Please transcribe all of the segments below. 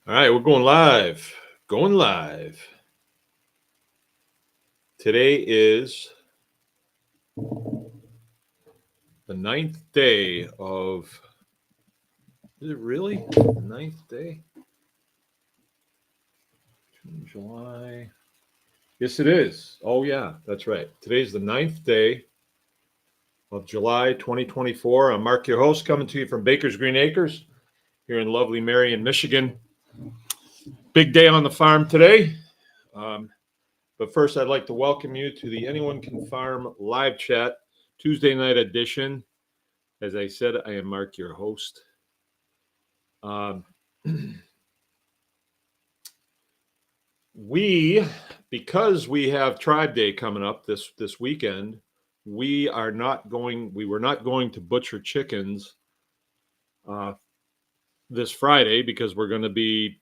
All right, we're going live. Going live. Today is the ninth day of. Is it really the ninth day? June, July. Yes, it is. Oh, yeah, that's right. Today's the ninth day of July 2024. I'm Mark, your host, coming to you from Baker's Green Acres here in lovely Marion, Michigan. Big day on the farm today. But first, I'd like to welcome you to the Anyone Can Farm live chat Tuesday night edition. As I said, I am Mark, your host. Because we have Tribe Day coming up this weekend, we were not going to butcher chickens this Friday because we're going to be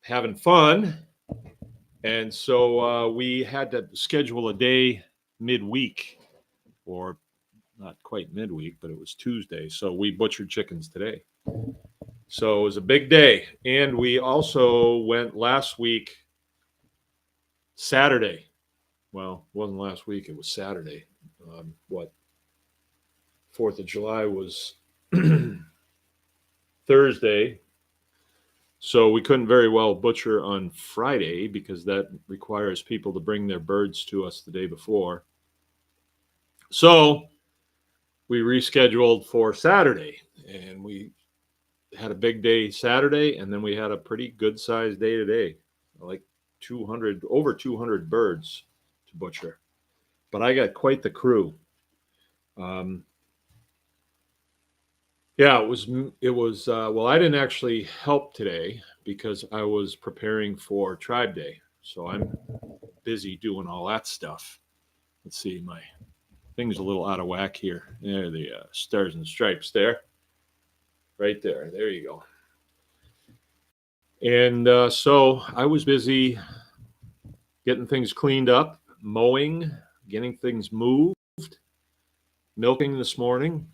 having fun. And so we had to schedule a day midweek, or not quite midweek, but it was Tuesday. So we butchered chickens today. So it was a big day. And we also went last week, Saturday. Well, it wasn't last week, it was Saturday. 4th of July was Thursday. So we couldn't very well butcher on Friday because that requires people to bring their birds to us the day before. So we rescheduled for Saturday, and we had a big day Saturday, and then we had a pretty good sized day today, like over 200 birds to butcher. But I got quite the crew. Yeah, it was well, I didn't actually help today because I was preparing for Tribe Day. So I'm busy doing all that stuff. Let's see, my thing's a little out of whack here. There, the stars and stripes there. Right there. There you go. And so I was busy getting things cleaned up, mowing, getting things moved, milking this morning.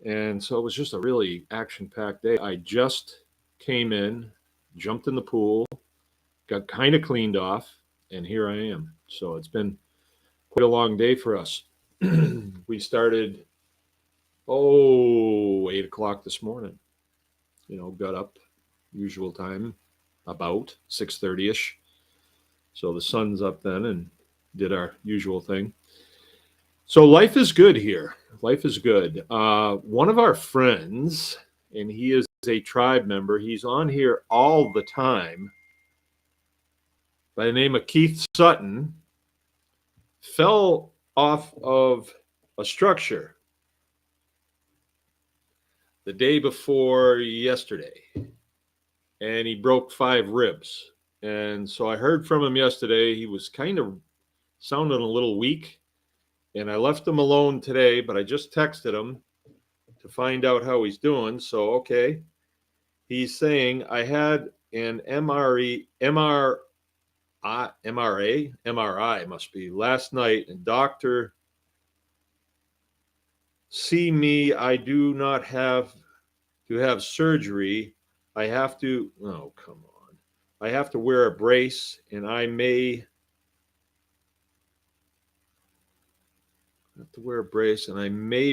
And so it was just a really action-packed day. I just came in, jumped in the pool, got kind of cleaned off, and here I am. So it's been quite a long day for us. We started, 8 o'clock this morning. Got up usual time, about 6:30ish. So the sun's up then, and did our usual thing. So life is good here. Life is good. One of our friends, and he is a tribe member, he's on here all the time, by the name of Keith Sutton, fell off of a structure the day before yesterday, and he broke 5 ribs. And so I heard from him yesterday. He was kind of sounding a little weak, and I left him alone today, but I just texted him to find out how he's doing. So, okay. He's saying, I had an MRI must be, last night, and doctor see me. I do not have to have surgery. I have to, oh, come on. I have to wear a brace, and I may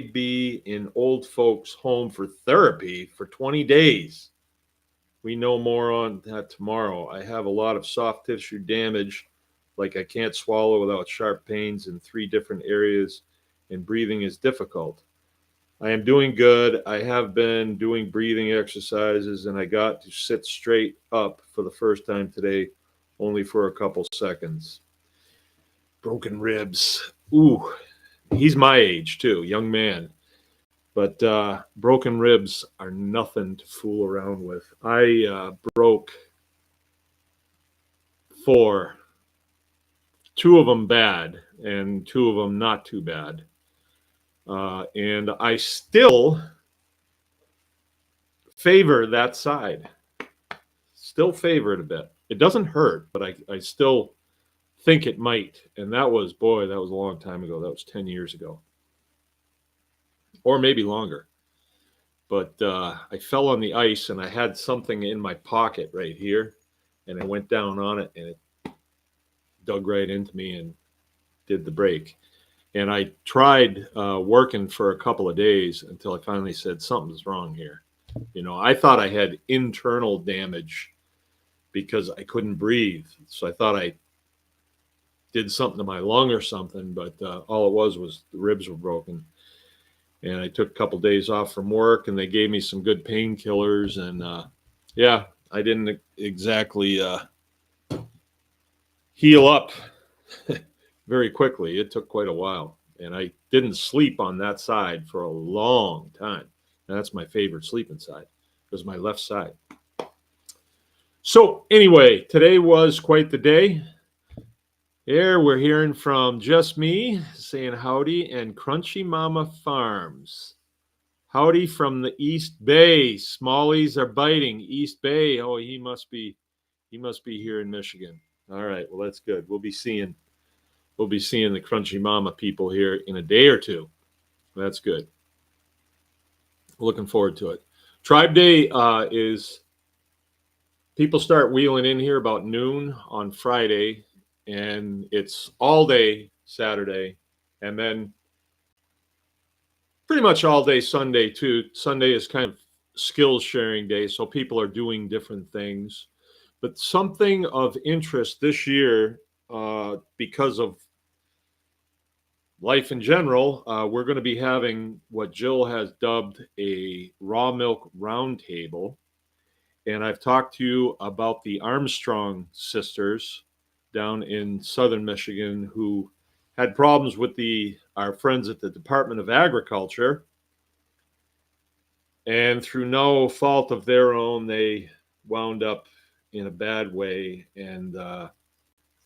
be in old folks' home for therapy for 20 days. We know more on that tomorrow. I have a lot of soft tissue damage, like I can't swallow without sharp pains in 3 different areas, and breathing is difficult. I am doing good. I have been doing breathing exercises, and I got to sit straight up for the first time today, only for a couple seconds. Broken ribs. Ooh, he's my age too, young man. But broken ribs are nothing to fool around with. I broke 4, 2 of them bad, and 2 of them not too bad. And I still favor that side. Still favor it a bit. It doesn't hurt, but I still think it might. And that was a long time ago. That was 10 years ago. Or maybe longer. but I fell on the ice and I had something in my pocket right here, and I went down on it and it dug right into me and did the break. And I tried working for a couple of days until I finally said something's wrong here. I thought I had internal damage because I couldn't breathe. So I thought I did something to my lung or something, but all it was the ribs were broken. And I took a couple of days off from work, and they gave me some good painkillers. And yeah, I didn't exactly heal up very quickly. It took quite a while. And I didn't sleep on that side for a long time. And that's my favorite sleeping side, was my left side. So anyway, today was quite the day. Here we're hearing from Just Me saying howdy and Crunchy Mama Farms. Howdy from the East Bay. Smallies are biting. East Bay. Oh, he must be here in Michigan. All right, well that's good. We'll be seeing the Crunchy Mama people here in a day or two. That's good. Looking forward to it. Tribe Day is people start wheeling in here about noon on Friday, and it's all day Saturday, and then pretty much all day Sunday too. Sunday is kind of skills sharing day, so people are doing different things. But something of interest this year, because of life in general, we're going to be having what Jill has dubbed a raw milk roundtable. And I've talked to you about the Armstrong sisters down in southern Michigan who had problems with our friends at the Department of Agriculture. And through no fault of their own, they wound up in a bad way. And the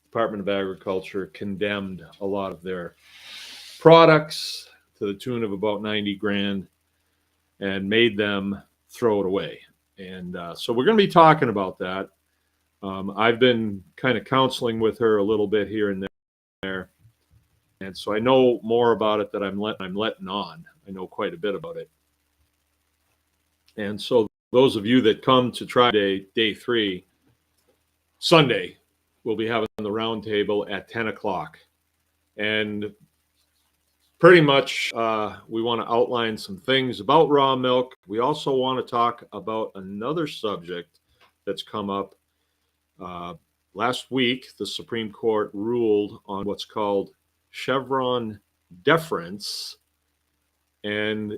Department of Agriculture condemned a lot of their products to the tune of about 90 grand and made them throw it away. And so we're going to be talking about that. I've been kind of counseling with her a little bit here and there. And so I know more about it that I'm letting on. I know quite a bit about it. And so those of you that come to Tribe Day 3, Sunday, we'll be having the roundtable at 10 o'clock. And pretty much we want to outline some things about raw milk. We also want to talk about another subject that's come up. Last week, the Supreme Court ruled on what's called Chevron deference. And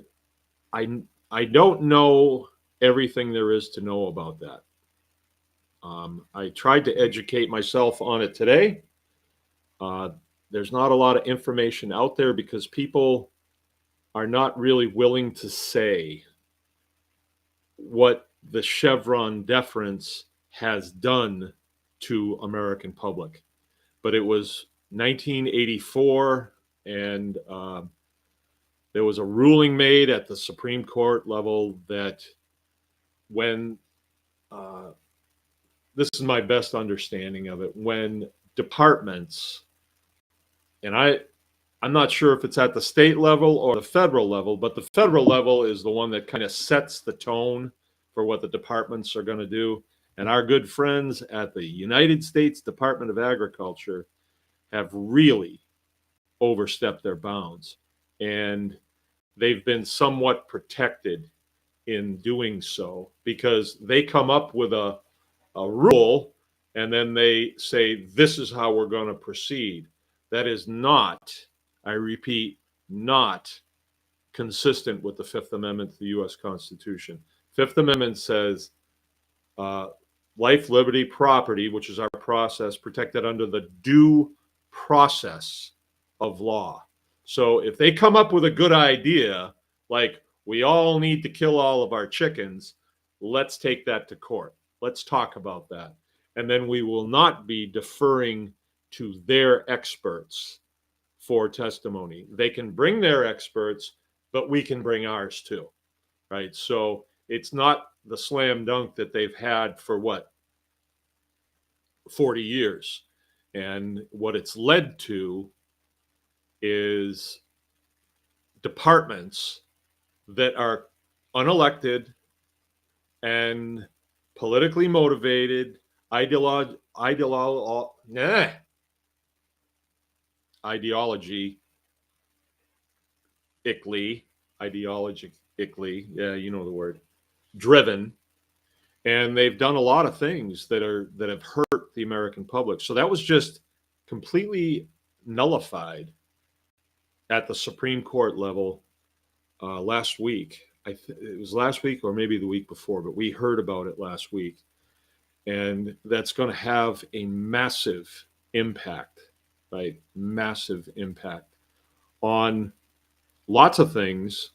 I don't know everything there is to know about that. I tried to educate myself on it today. There's not a lot of information out there because people are not really willing to say what the Chevron deference has done to American public. But it was 1984, and there was a ruling made at the Supreme Court level that when, this is my best understanding of it, when departments, and I'm not sure if it's at the state level or the federal level, but the federal level is the one that kind of sets the tone for what the departments are going to do. And our good friends at the United States Department of Agriculture have really overstepped their bounds. And they've been somewhat protected in doing so because they come up with a rule and then they say, this is how we're going to proceed. That is not, I repeat, not consistent with the Fifth Amendment to the U.S. Constitution. Fifth Amendment says life, liberty, property, which is our process, protected under the due process of law. So if they come up with a good idea, like we all need to kill all of our chickens, let's take that to court. Let's talk about that. And then we will not be deferring to their experts for testimony. They can bring their experts, but we can bring ours too, right? So it's not the slam dunk that they've had for 40 years. And what it's led to is departments that are unelected, and politically motivated, ideologically ideologically, yeah, you know the word, driven, and they've done a lot of things that have hurt the American public. So that was just completely nullified at the Supreme Court level last week. It was last week or maybe the week before, but we heard about it last week, and that's going to have a massive impact, right? Massive impact on lots of things,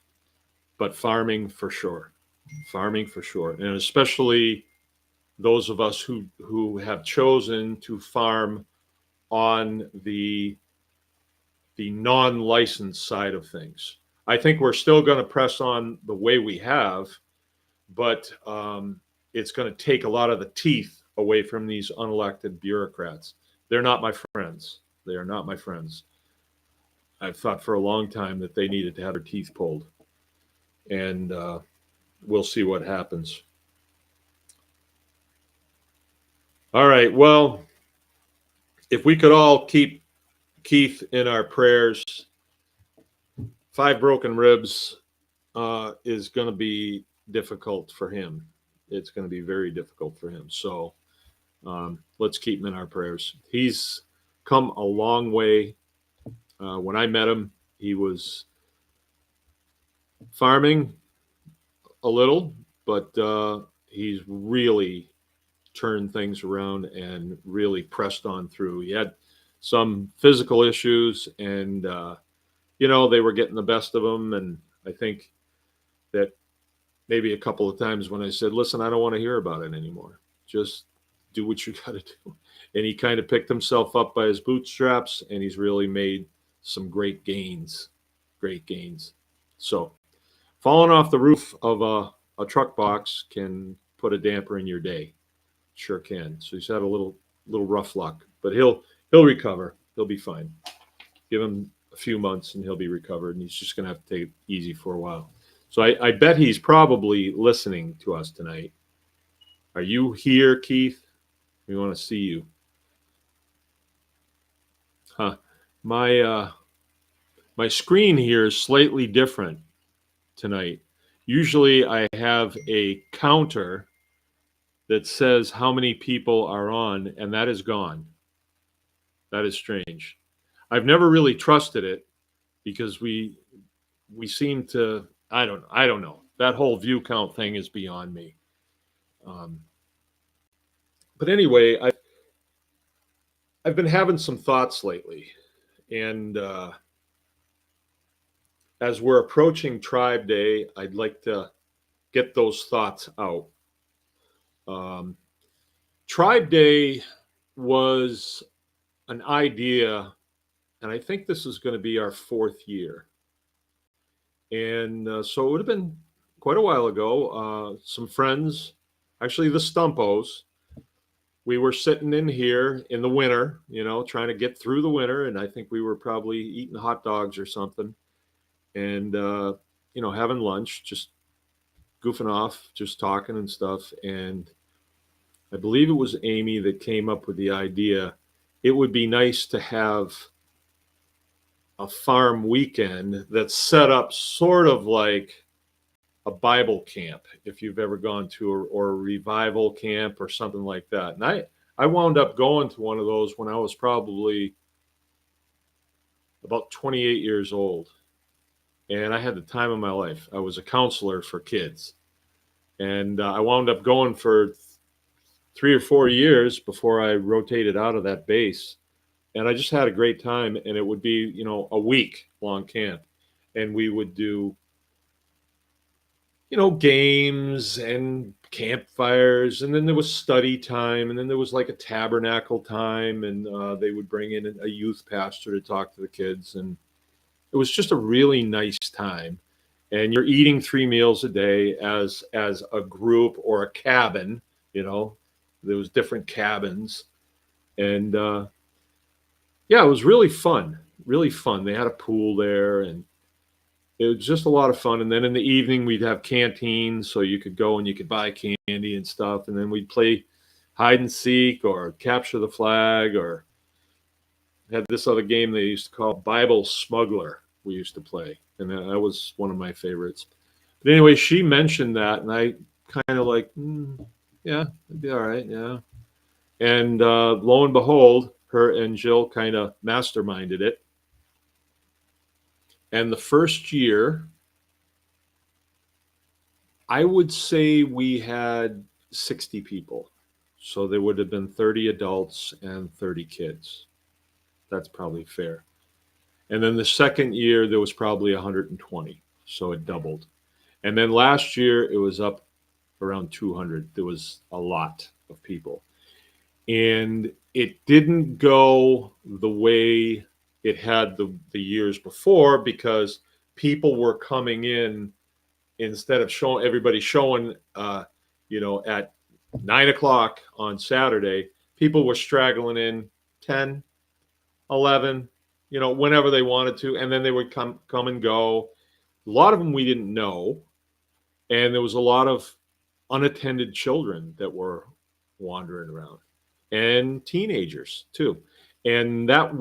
but farming for sure. Farming for sure, and especially those of us who have chosen to farm on the non-licensed side of things. I think we're still going to press on the way we have, but it's going to take a lot of the teeth away from these unelected bureaucrats. They're not my friends. They are not my friends. I've thought for a long time that they needed to have their teeth pulled, and we'll see what happens. All right. Well, if we could all keep Keith in our prayers, 5 broken ribs is going to be difficult for him. It's going to be very difficult for him. So let's keep him in our prayers. He's come a long way. When I met him, he was farming a little, but he's really turned things around and really pressed on through. He had some physical issues, and they were getting the best of him. And I think that maybe a couple of times when I said, "Listen, I don't want to hear about it anymore. Just do what you got to do," and he kind of picked himself up by his bootstraps, and he's really made some great gains. Great gains. So, falling off the roof of a truck box can put a damper in your day. Sure can. So he's had a little rough luck, but he'll recover. He'll be fine. Give him a few months and he'll be recovered, and he's just going to have to take it easy for a while. So I bet he's probably listening to us tonight. Are you here, Keith? We want to see you. Huh. My screen here is slightly different tonight. Usually I have a counter that says how many people are on, and that is gone. That is strange. I've never really trusted it because we seem to, I don't know. That whole view count thing is beyond me. But anyway, I've been having some thoughts lately, and as we're approaching Tribe Day, I'd like to get those thoughts out. Tribe Day was an idea, and I think this is going to be our 4th year. And so it would have been quite a while ago. Some friends, actually the Stumpos, we were sitting in here in the winter, trying to get through the winter. And I think we were probably eating hot dogs or something and, having lunch, just goofing off, just talking and stuff. And I believe it was Amy that came up with the idea. It would be nice to have a farm weekend that's set up sort of like a Bible camp, if you've ever gone to, or a revival camp or something like that. And I wound up going to one of those when I was probably about 28 years old. And I had the time of my life. I was a counselor for kids. And I wound up going for 3 or 4 years before I rotated out of that base. And I just had a great time. And it would be, a week long camp. And we would do, games and campfires. And then there was study time. And then there was like a tabernacle time. And they would bring in a youth pastor to talk to the kids. And it was just a really nice time. And you're eating 3 meals a day as a group or a cabin, there was different cabins. And yeah, it was really fun, really fun. They had a pool there, and it was just a lot of fun. And then in the evening, we'd have canteens, so you could go and you could buy candy and stuff. And then we'd play hide and seek or capture the flag, or had this other game they used to call Bible Smuggler. We used to play, and that was one of my favorites. But anyway, she mentioned that, and I kind of like, yeah, it'd be all right, yeah. And lo and behold, her and Jill kind of masterminded it. And the first year, I would say we had 60 people. So there would have been 30 adults and 30 kids. That's probably fair. And then the second year, there was probably 120. So it doubled. And then last year, it was up around 200. There was a lot of people. And it didn't go the way it had the years before, because people were coming in, instead of showing everybody showing at 9 o'clock on Saturday, people were straggling in 10, 11, whenever they wanted to, and then they would come and go. A lot of them we didn't know, and there was a lot of unattended children that were wandering around, and teenagers too. And that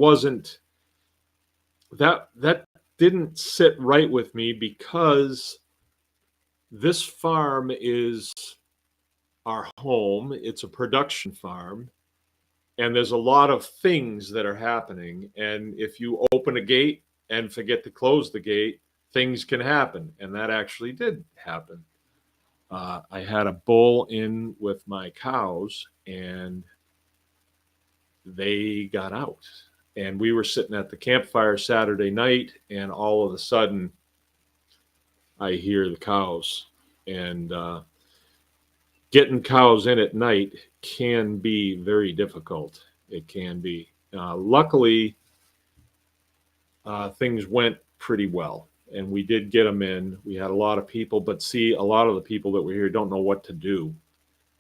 didn't sit right with me, because this farm is our home. It's a production farm, and there's a lot of things that are happening. And if you open a gate and forget to close the gate, things can happen. And that actually did happen. I had a bull in with my cows, and they got out. And we were sitting at the campfire Saturday night, and all of a sudden, I hear the cows. And getting cows in at night can be very difficult. It can be. Luckily, things went pretty well, and we did get them in. We had a lot of people, but see, a lot of the people that were here don't know what to do.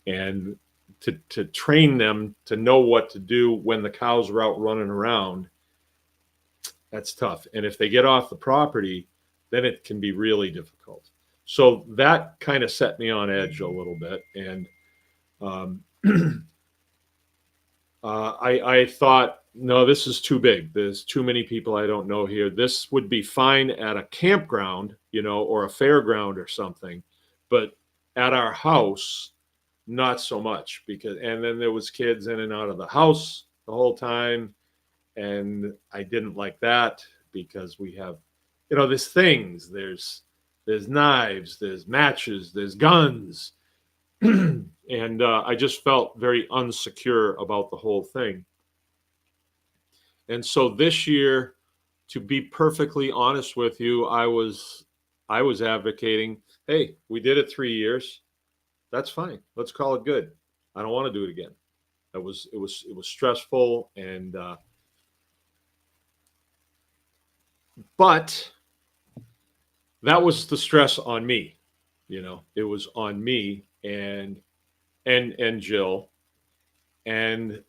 And to train them to know what to do when the cows are out running around, that's tough. And if they get off the property, then it can be really difficult. So that kind of set me on edge a little bit. And I thought, no, this is too big. There's too many people I don't know here. This would be fine at a campground, or a fairground or something. But at our house, not so much, and then there was kids in and out of the house the whole time. And I didn't like that, because we have, there's things, there's knives, there's matches, there's guns. And I just felt very unsecure about the whole thing. And so this year, to be perfectly honest with you, I was advocating, hey, we did it 3 years. That's fine. Let's call it good. I don't want to do it again. It was stressful, and but that was the stress on me. It was on me and Jill. And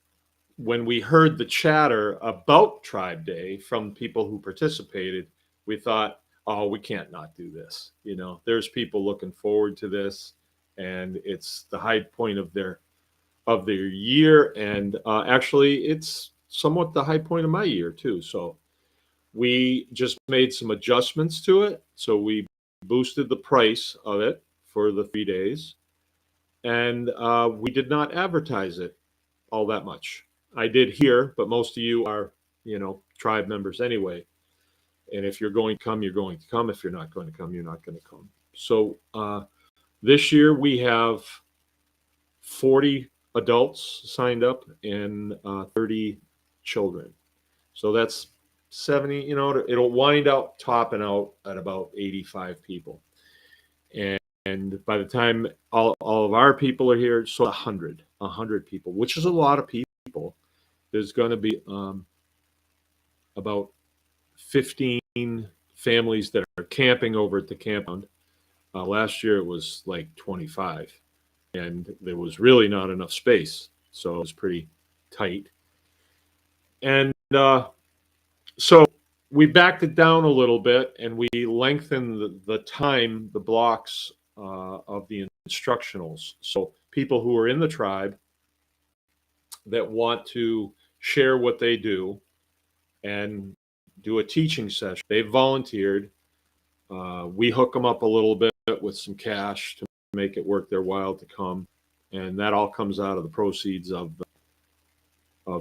when we heard the chatter about Tribe Day from people who participated, we thought, oh, we can't not do this. There's people looking forward to this, and it's the high point of their year. And actually, it's somewhat the high point of my year too. So we just made some adjustments to it. So we boosted the price of it for the 3 days, and we did not advertise it all that much. I did here, but most of you are, tribe members anyway. And if you're going to come, you're going to come. If you're not going to come, you're not going to come. So this year we have 40 adults signed up, and 30 children. So that's 70, it'll wind out topping out at about 85 people. And by the time all of our people are here, so 100 people, which is a lot of people. There's going to be about 15 families that are camping over at the campground. Last year it was like 25, and there was really not enough space, so it was pretty tight. And so we backed it down a little bit and we lengthened the time, the blocks of the instructionals. So people who are in the tribe that want to share what they do and do a teaching session, they've volunteered. We hook them up a little bit with some cash to make it worth their while to come, and that all comes out of the proceeds of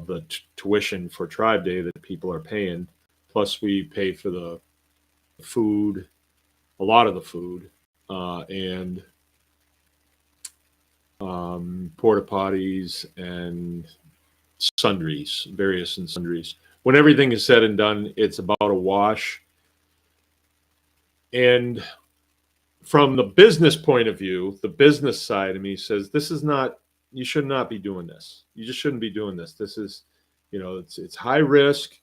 the tuition for Tribe Day that people are paying. Plus, we pay for the food, a lot of the food, and porta potties and sundries, various and sundries. When everything is said and done, it's about a wash. And from the business point of view, the business side of me says, this is not, you should not be doing this. You just shouldn't be doing this. This is, it's high risk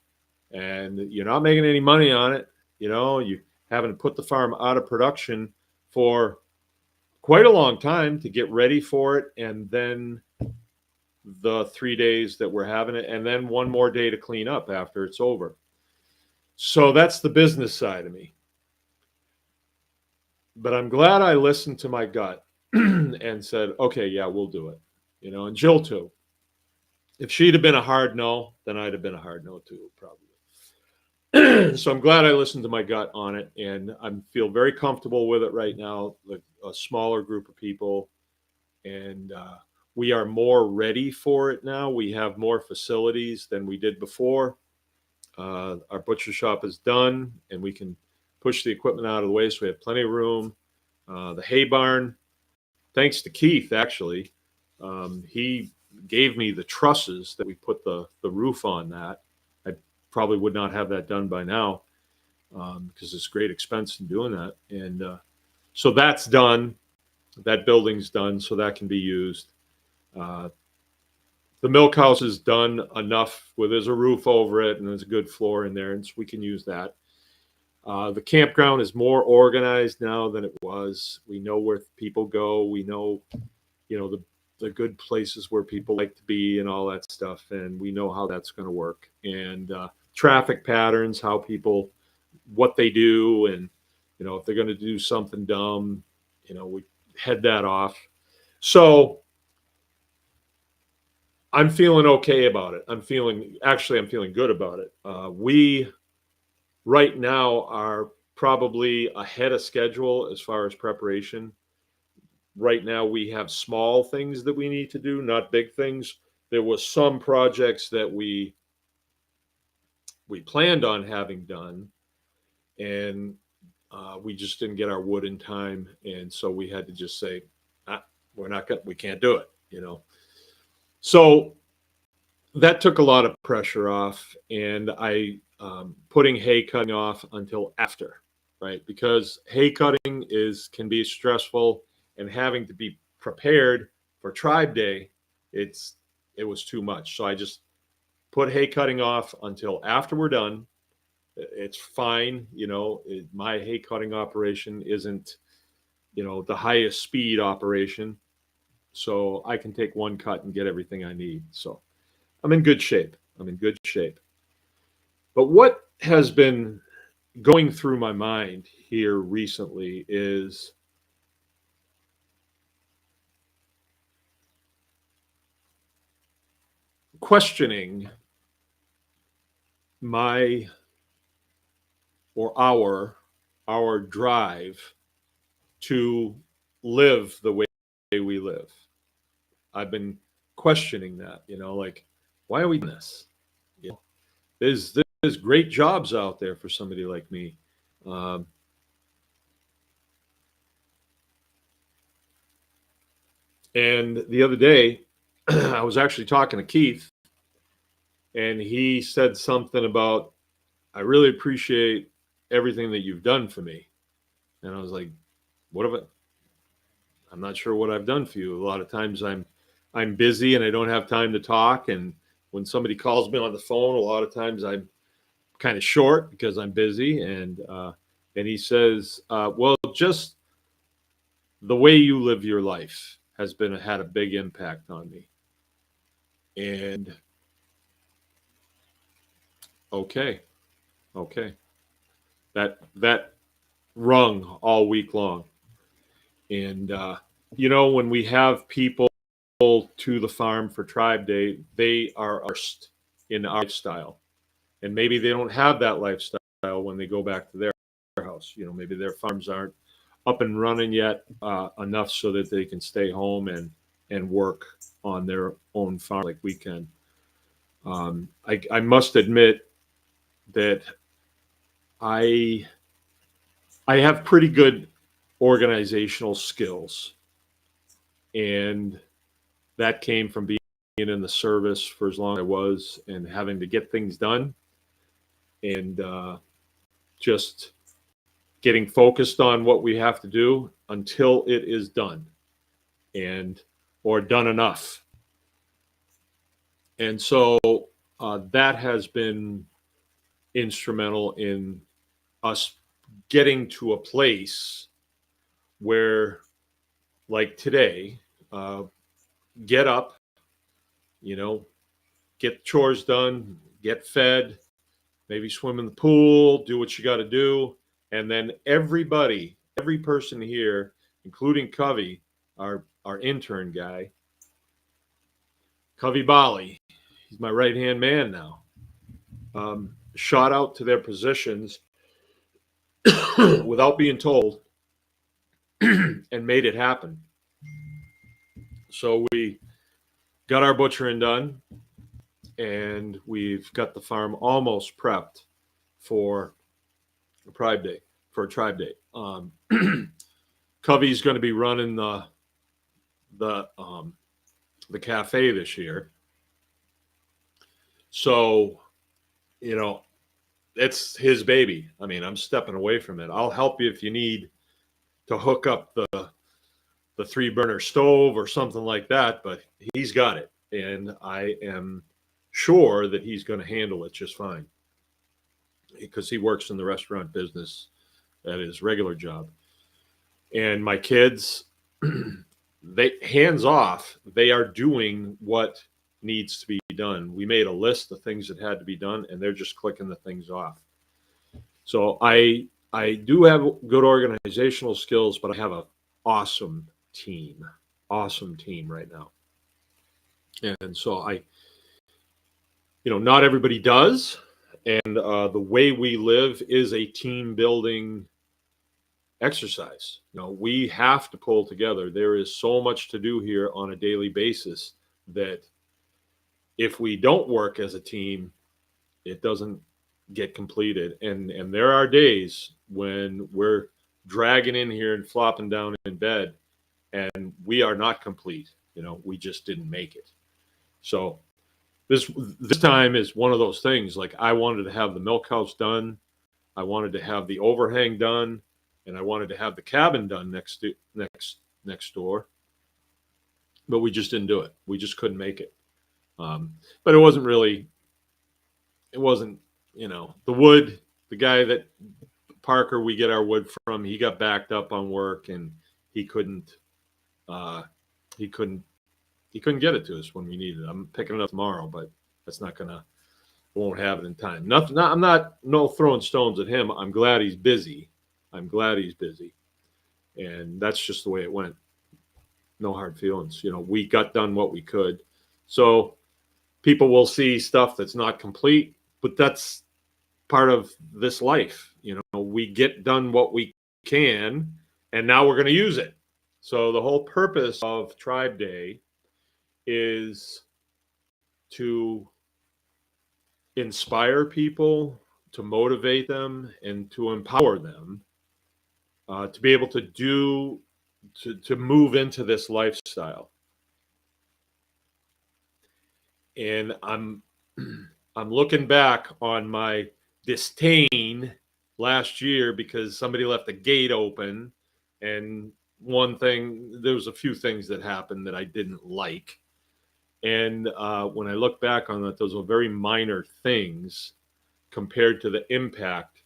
and you're not making any money on it. You haven't put the farm out of production for quite a long time to get ready for it. And then the 3 days that we're having it, and then one more day to clean up after it's over. So that's the business side of me. But I'm glad I listened to my gut and said, okay, yeah, we'll do it. And Jill too. If she'd have been a hard no, then I'd have been a hard no too, probably. So I'm glad I listened to my gut on it, and I feel very comfortable with it right now. A smaller group of people, and we are more ready for it now. We have more facilities than we did before. Our butcher shop is done, and we can push the equipment out of the way, so we have plenty of room. The hay barn, thanks to Keith, actually, he gave me the trusses that we put the roof on that. I probably would not have that done by now because it's great expense in doing that. And so that's done. That building's done, so that can be used. The milk house is done enough where there's a roof over it and there's a good floor in there, and so we can use that. The campground is more organized now than it was. We know where people go. We know, the good places where people like to be and all that stuff, and we know how that's going to work. And traffic patterns, how people, what they do, and if they're going to do something dumb, we head that off. So I'm feeling okay about it. I'm feeling good about it. We right now are probably ahead of schedule as far as preparation. Right now we have small things that we need to do, not big things. There was some projects that we planned on having done, and we just didn't get our wood in time, and so we had to just say, we can't do it, So that took a lot of pressure off, and I putting hay cutting off until after, right? Because hay cutting can be stressful, and having to be prepared for Tribe Day, it was too much. So I just put hay cutting off until after we're done. It's fine, my hay cutting operation isn't, the highest speed operation, so I can take one cut and get everything I need. So I'm in good shape. But what has been going through my mind here recently is questioning our drive to live the way we live. I've been questioning that, like, why are we doing this? There's great jobs out there for somebody like me. And the other day, I was actually talking to Keith, and he said something about, I really appreciate everything that you've done for me. And I was like, what have I'm not sure what I've done for you. A lot of times I'm busy and I don't have time to talk. And when somebody calls me on the phone, a lot of times I'm kind of short because I'm busy. And he says, well, just the way you live your life has had a big impact on me. And okay, Okay. That rung all week long. And when we have people to the farm for Tribe Day, they are immersed in our lifestyle. And maybe they don't have that lifestyle when they go back to their house. Maybe their farms aren't up and running yet enough so that they can stay home and work on their own farm like we can. I must admit that I I have pretty good organizational skills, and that came from being in the service for as long as I was and having to get things done and just getting focused on what we have to do until it is done and or done enough. And so that has been instrumental in us getting to a place where, like today, uh, get up, you know, get chores done, get fed, maybe swim in the pool, do what you got to do. And then every person here, including Covey, our intern guy, Covey Bali, he's my right hand man now, shot out to their positions without being told and made it happen. So we got our butchering done and we've got the farm almost prepped for a Tribe Day. Covey's going to be running the cafe this year, so it's his baby. I mean, I'm stepping away from it. I'll help you if you need to hook up the 3-burner stove or something like that, but he's got it, and I am sure that he's going to handle it just fine because he works in the restaurant business at his regular job. And my kids, they hands off, they are doing what needs to be done. We made a list of things that had to be done and they're just clicking the things off. So I do have good organizational skills, but I have an awesome team right now. And so not everybody does. And the way we live is a team building exercise. We have to pull together. There is so much to do here on a daily basis that if we don't work as a team, it doesn't get completed. And there are days when we're dragging in here and flopping down in bed and we are not complete. We just didn't make it. So this time is one of those things. Like, I wanted to have the milk house done, I wanted to have the overhang done, and I wanted to have the cabin done next door, but we just didn't do it. We just couldn't make it. But it wasn't the wood. The guy that Parker we get our wood from, he got backed up on work and he couldn't get it to us when we needed it. I'm picking it up tomorrow, but that's not gonna. Won't have it in time. I'm not throwing stones at him. I'm glad he's busy. And that's just the way it went. No hard feelings. We got done what we could. So people will see stuff that's not complete, but that's part of this life. We get done what we can, and now we're going to use it. So the whole purpose of Tribe Day is to inspire people, to motivate them, and to empower them to be able to move into this lifestyle. And I'm looking back on my disdain last year because somebody left the gate open, and there was a few things that happened that I didn't like. And when I look back on that, those are very minor things compared to the impact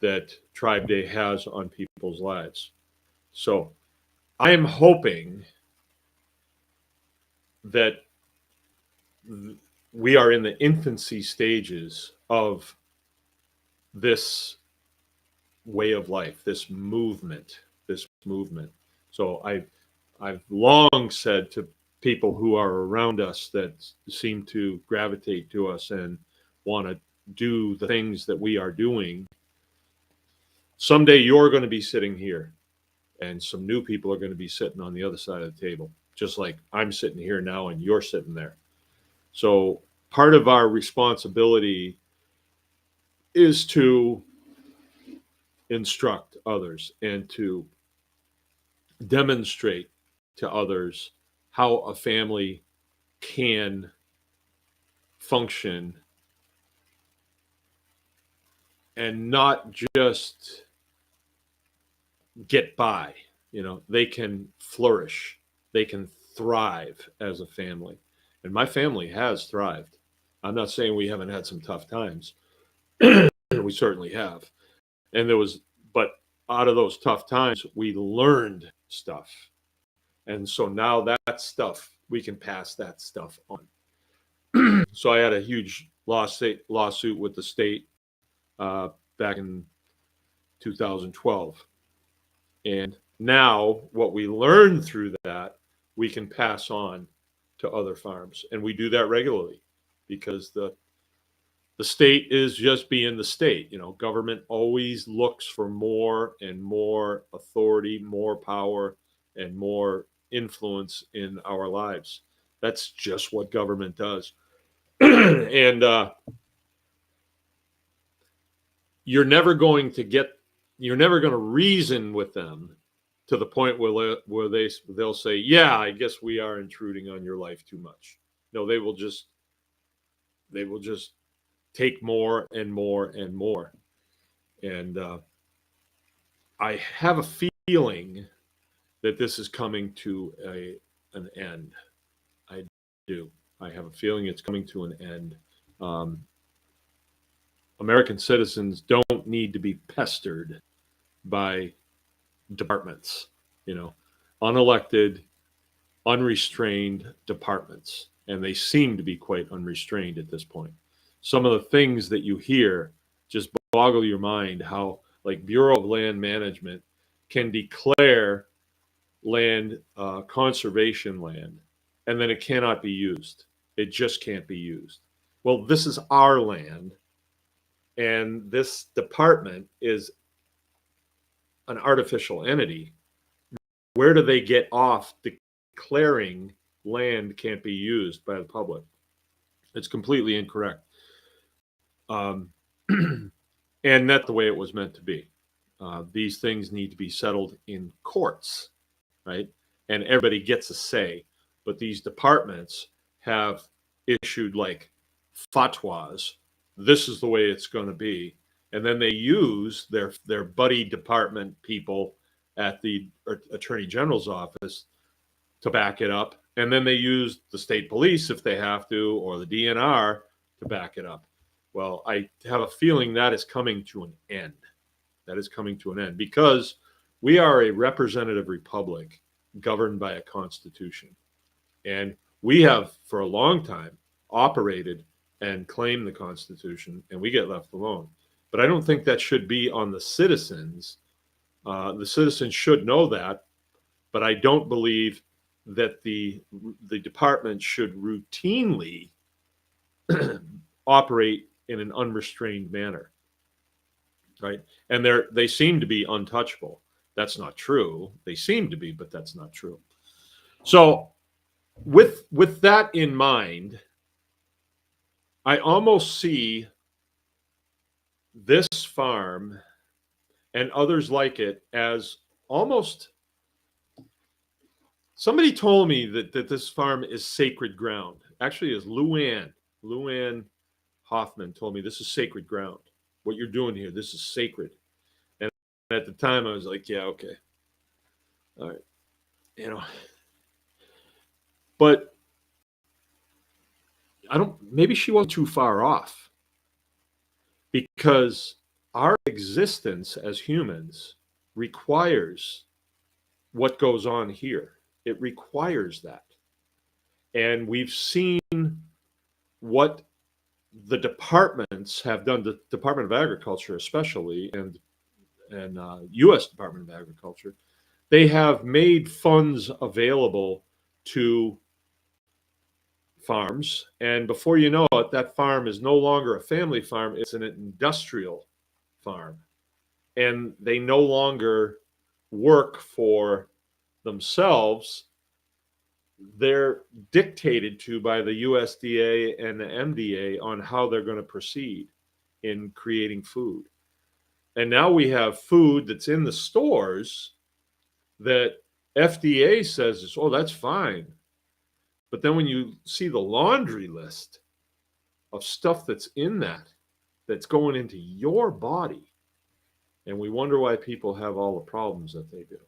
that Tribe Day has on people's lives. So I am hoping that we are in the infancy stages of this way of life, this movement. So I've long said to people who are around us that seem to gravitate to us and want to do the things that we are doing, someday you're going to be sitting here and some new people are going to be sitting on the other side of the table, just like I'm sitting here now and you're sitting there. So part of our responsibility is to instruct others and to demonstrate to others how a family can function and not just get by. They can flourish, they can thrive as a family. And my family has thrived. I'm not saying we haven't had some tough times. We certainly have. But out of those tough times, we learned stuff. And so now that stuff, we can pass that stuff on. So I had a huge lawsuit with the state back in 2012. And now what we learn through that, we can pass on to other farms. And we do that regularly because the state is just being the state. Government always looks for more and more authority, more power, and more influence in our lives. That's just what government does. And you're never going to reason with them to the point where they'll say, yeah, I guess we are intruding on your life too much. No, they will just take more and more and more. And I have a feeling that this is coming to an end. I do. I have a feeling it's coming to an end. American citizens don't need to be pestered by departments, unelected, unrestrained departments. And they seem to be quite unrestrained at this point. Some of the things that you hear just boggle your mind, how like Bureau of Land Management can declare land conservation land, and then it cannot be used. It just can't be used. Well, this is our land, and this department is an artificial entity. Where do they get off declaring land can't be used by the public? It's completely incorrect. And that's the way it was meant to be. These things need to be settled in courts, right? And everybody gets a say. But these departments have issued like fatwas. This is the way it's going to be. And then they use their buddy department people at the Attorney General's office to back it up. And then they use the state police if they have to, or the DNR to back it up. Well, I have a feeling that is coming to an end. That is coming to an end because we are a representative republic governed by a constitution. And we have, for a long time, operated and claimed the Constitution, and we get left alone. But I don't think that should be on the citizens. The citizens should know that, but I don't believe that the department should routinely operate in an unrestrained manner, right? And they seem to be untouchable. That's not true. They seem to be, but that's not true. So with that in mind, I almost see this farm and others like it as almost, somebody told me that this farm is sacred ground. Actually, is Luann Hoffman told me this is sacred ground. What you're doing here, this is sacred. And at the time I was like, yeah, okay. All right. But maybe she wasn't too far off, because our existence as humans requires what goes on here. It requires that. And we've seen what the departments have done, the Department of Agriculture especially, and U.S. Department of Agriculture, they have made funds available to farms, and before you know it, that farm is no longer a family farm; it's an industrial farm, and they no longer work for themselves. They're dictated to by the USDA and the MDA on how they're going to proceed in creating food. And now we have food that's in the stores that FDA says is, oh, that's fine. But then when you see the laundry list of stuff that's in that, that's going into your body, and we wonder why people have all the problems that they do.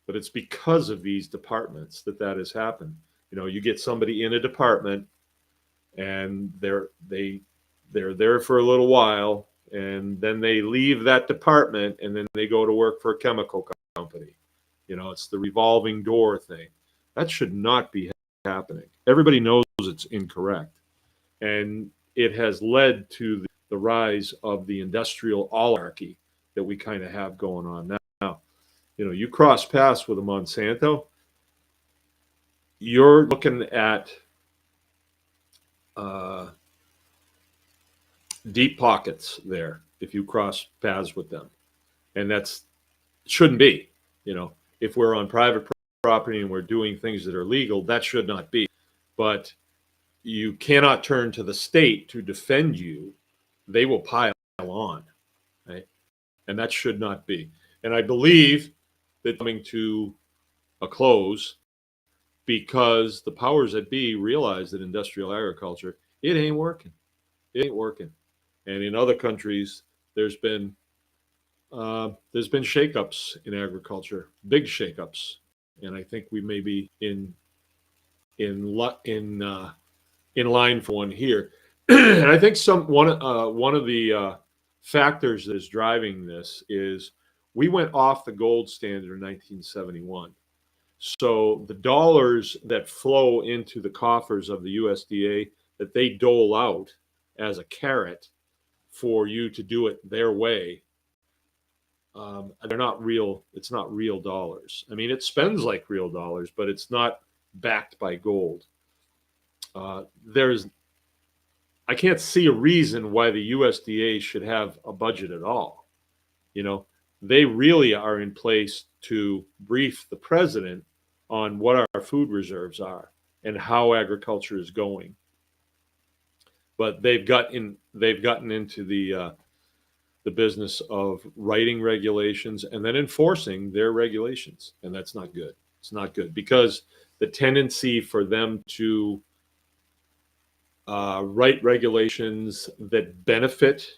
But it's because of these departments that has happened. You know, you get somebody in a department, and they're there for a little while, and then they leave that department, and then they go to work for a chemical company. You know, it's the revolving door thing. That should not be happening. Everybody knows it's incorrect, and it has led to the rise of the industrial oligarchy that we kind of have going on now. You know, you cross paths with a Monsanto, you're looking at deep pockets there if you cross paths with them, and that's shouldn't be. You know, if we're on private property and we're doing things that are legal, that should not be. But you cannot turn to the state to defend you; they will pile on, right? And that should not be. And I believe that coming to a close because the powers that be realize that industrial agriculture, it ain't working. It ain't working. And in other countries, there's been shakeups in agriculture, big shakeups, and I think we may be in line for one here. And I think one of the factors that is driving this is we went off the gold standard in 1971. So the dollars that flow into the coffers of the USDA that they dole out as a carrot for you to do it their way, they're not real. It's not real dollars. I mean, it spends like real dollars, but it's not backed by gold. I can't see a reason why the USDA should have a budget at all. You know, they really are in place to brief the president on what our food reserves are and how agriculture is going. But they've gotten into the business of writing regulations and then enforcing their regulations, and that's not good. It's not good because the tendency for them to write regulations that benefit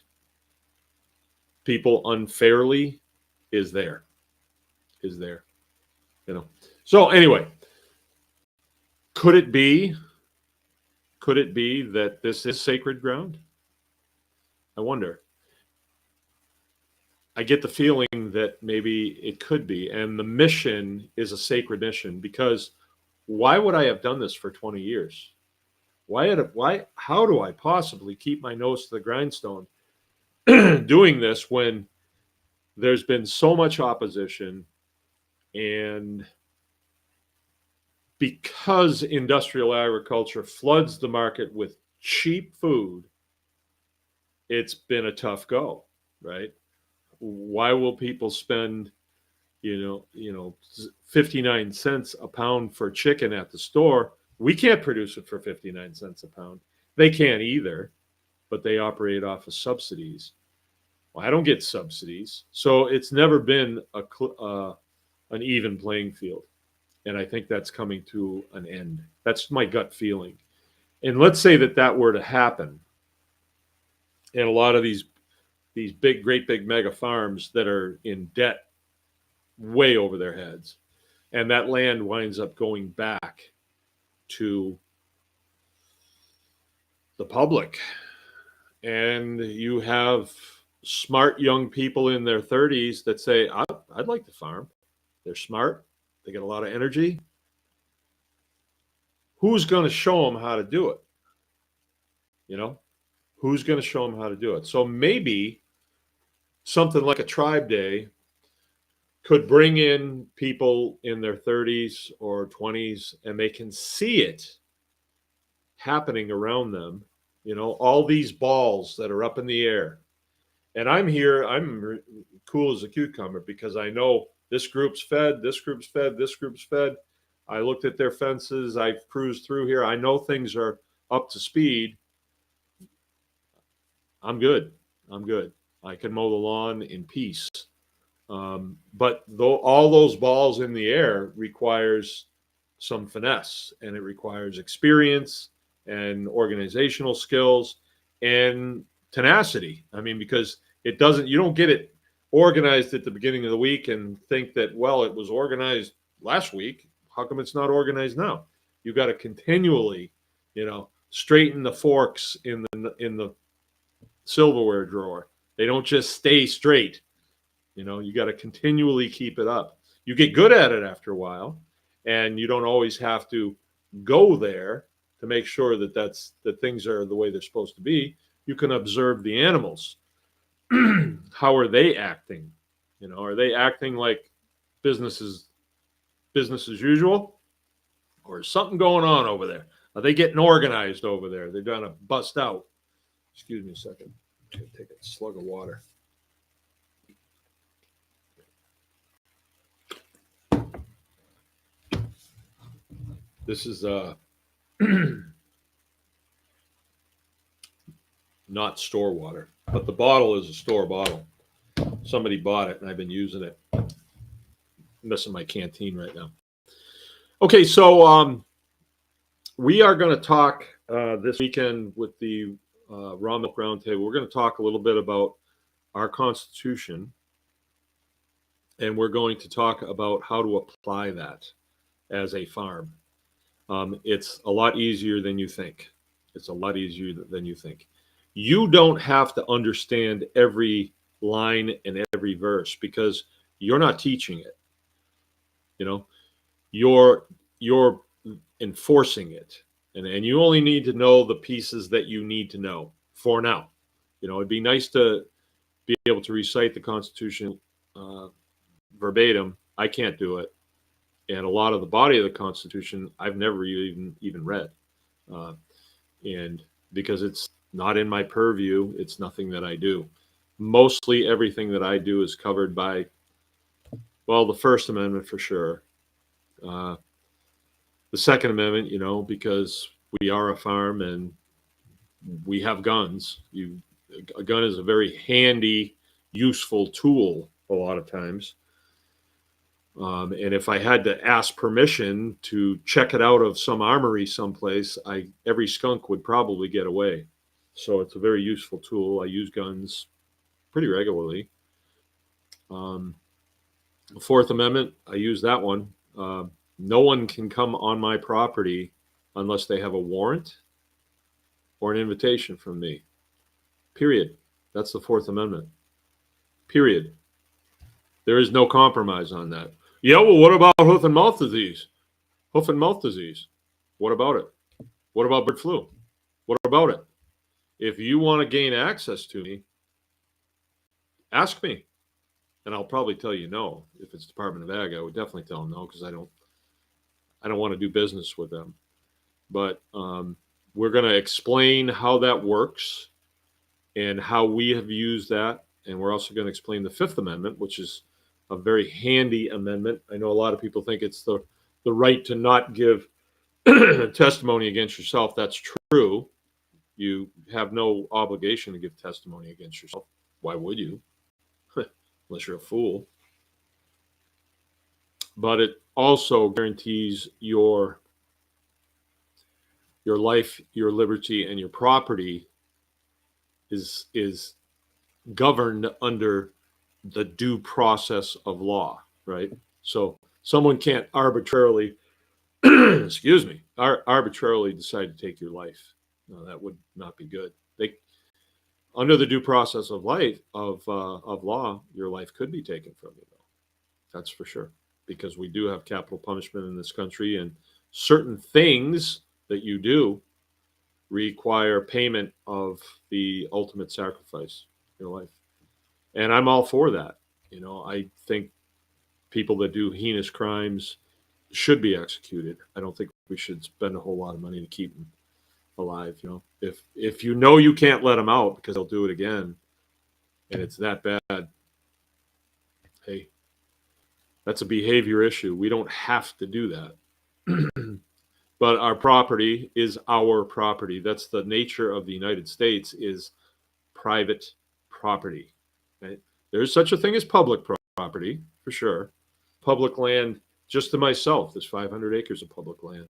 people unfairly is there. You know. So anyway, could it be that this is sacred ground? I wonder. I get the feeling that maybe it could be, and the mission is a sacred mission because why would I have done this for 20 years? How do I possibly keep my nose to the grindstone doing this when there's been so much opposition, and because industrial agriculture floods the market with cheap food, it's been a tough go, right? Why will people spend, 59 cents a pound for chicken at the store? We can't produce it for 59 cents a pound. They can't either, but they operate off of subsidies. Well, I don't get subsidies, so it's never been an even playing field, and I think that's coming to an end. That's my gut feeling. And let's say that were to happen, and a lot of these great big mega farms that are in debt way over their heads, and that land winds up going back to the public, and you have smart young people in their 30s that say, I'd like to farm. They're smart. They get a lot of energy. Who's going to show them how to do it? You know, Who's going to show them how to do it? So maybe something like a tribe day could bring in people in their 30s or 20s, and they can see it happening around them. All these balls that are up in the air. And I'm here, I'm cool as a cucumber because I know this group's fed, this group's fed, this group's fed. I looked at their fences, I've cruised through here. I know things are up to speed. I'm good. I'm good. I can mow the lawn in peace. But though all those balls in the air requires some finesse, and it requires experience and organizational skills and tenacity. I mean, because you don't get it organized at the beginning of the week and think that, well, it was organized last week. How come it's not organized now? You got to continually, straighten the forks in the silverware drawer. They don't just stay straight. You got to continually keep it up. You get good at it after a while, and you don't always have to go there to make sure that things are the way they're supposed to be. You can observe the animals. How are they acting? Are they acting like business as usual, or is something going on over there? Are they getting organized over there? They're trying to bust out. Excuse me a second. I'm gonna take a slug of water. This is not store water, but the bottle is a store bottle. Somebody bought it, and I've been using it. I'm missing my canteen right now. Okay, so we are going to talk this weekend with the Raw Milk Roundtable. We're going to talk a little bit about our Constitution, and we're going to talk about how to apply that as a farm. It's a lot easier than you think. It's a lot easier than you think. You don't have to understand every line and every verse because you're not teaching it. You're enforcing it, and you only need to know the pieces that you need to know for now. It'd be nice to be able to recite the Constitution verbatim. I can't do it, and a lot of the body of the Constitution I've never even read, and because it's not in my purview, it's nothing that I do. Mostly everything that I do is covered by, well, the First Amendment for sure. The Second Amendment, because we are a farm and we have guns. A gun is a very handy, useful tool a lot of times. And if I had to ask permission to check it out of some armory someplace, every skunk would probably get away. So it's a very useful tool. I use guns pretty regularly. The Fourth Amendment, I use that one. No one can come on my property unless they have a warrant or an invitation from me. Period. That's the Fourth Amendment. Period. There is no compromise on that. Yeah, well, what about hoof and mouth disease? Hoof and mouth disease. What about it? What about bird flu? What about it? If you want to gain access to me, ask me. And I'll probably tell you no. If it's Department of Ag, I would definitely tell them no because I don't want to do business with them. But we're going to explain how that works and how we have used that. And we're also going to explain the Fifth Amendment, which is a very handy amendment. I know a lot of people think it's the right to not give testimony against yourself. That's true. You have no obligation to give testimony against yourself. Why would you? Unless you're a fool. But it also guarantees your life, your liberty, and your property is governed under the due process of law, right? So someone can't arbitrarily, arbitrarily decide to take your life. No, that would not be good. Under the due process of life of law, your life could be taken from you, though. That's for sure, because we do have capital punishment in this country, and certain things that you do require payment of the ultimate sacrifice, your life. And I'm all for that. I think people that do heinous crimes should be executed. I don't think we should spend a whole lot of money to keep them alive. If you can't let them out because they'll do it again, and it's that bad, hey, that's a behavior issue. We don't have to do that. But our property is our property. That's the nature of the United States, is private property. Right? There's such a thing as public property, for sure. Public land, just to myself, there's 500 acres of public land.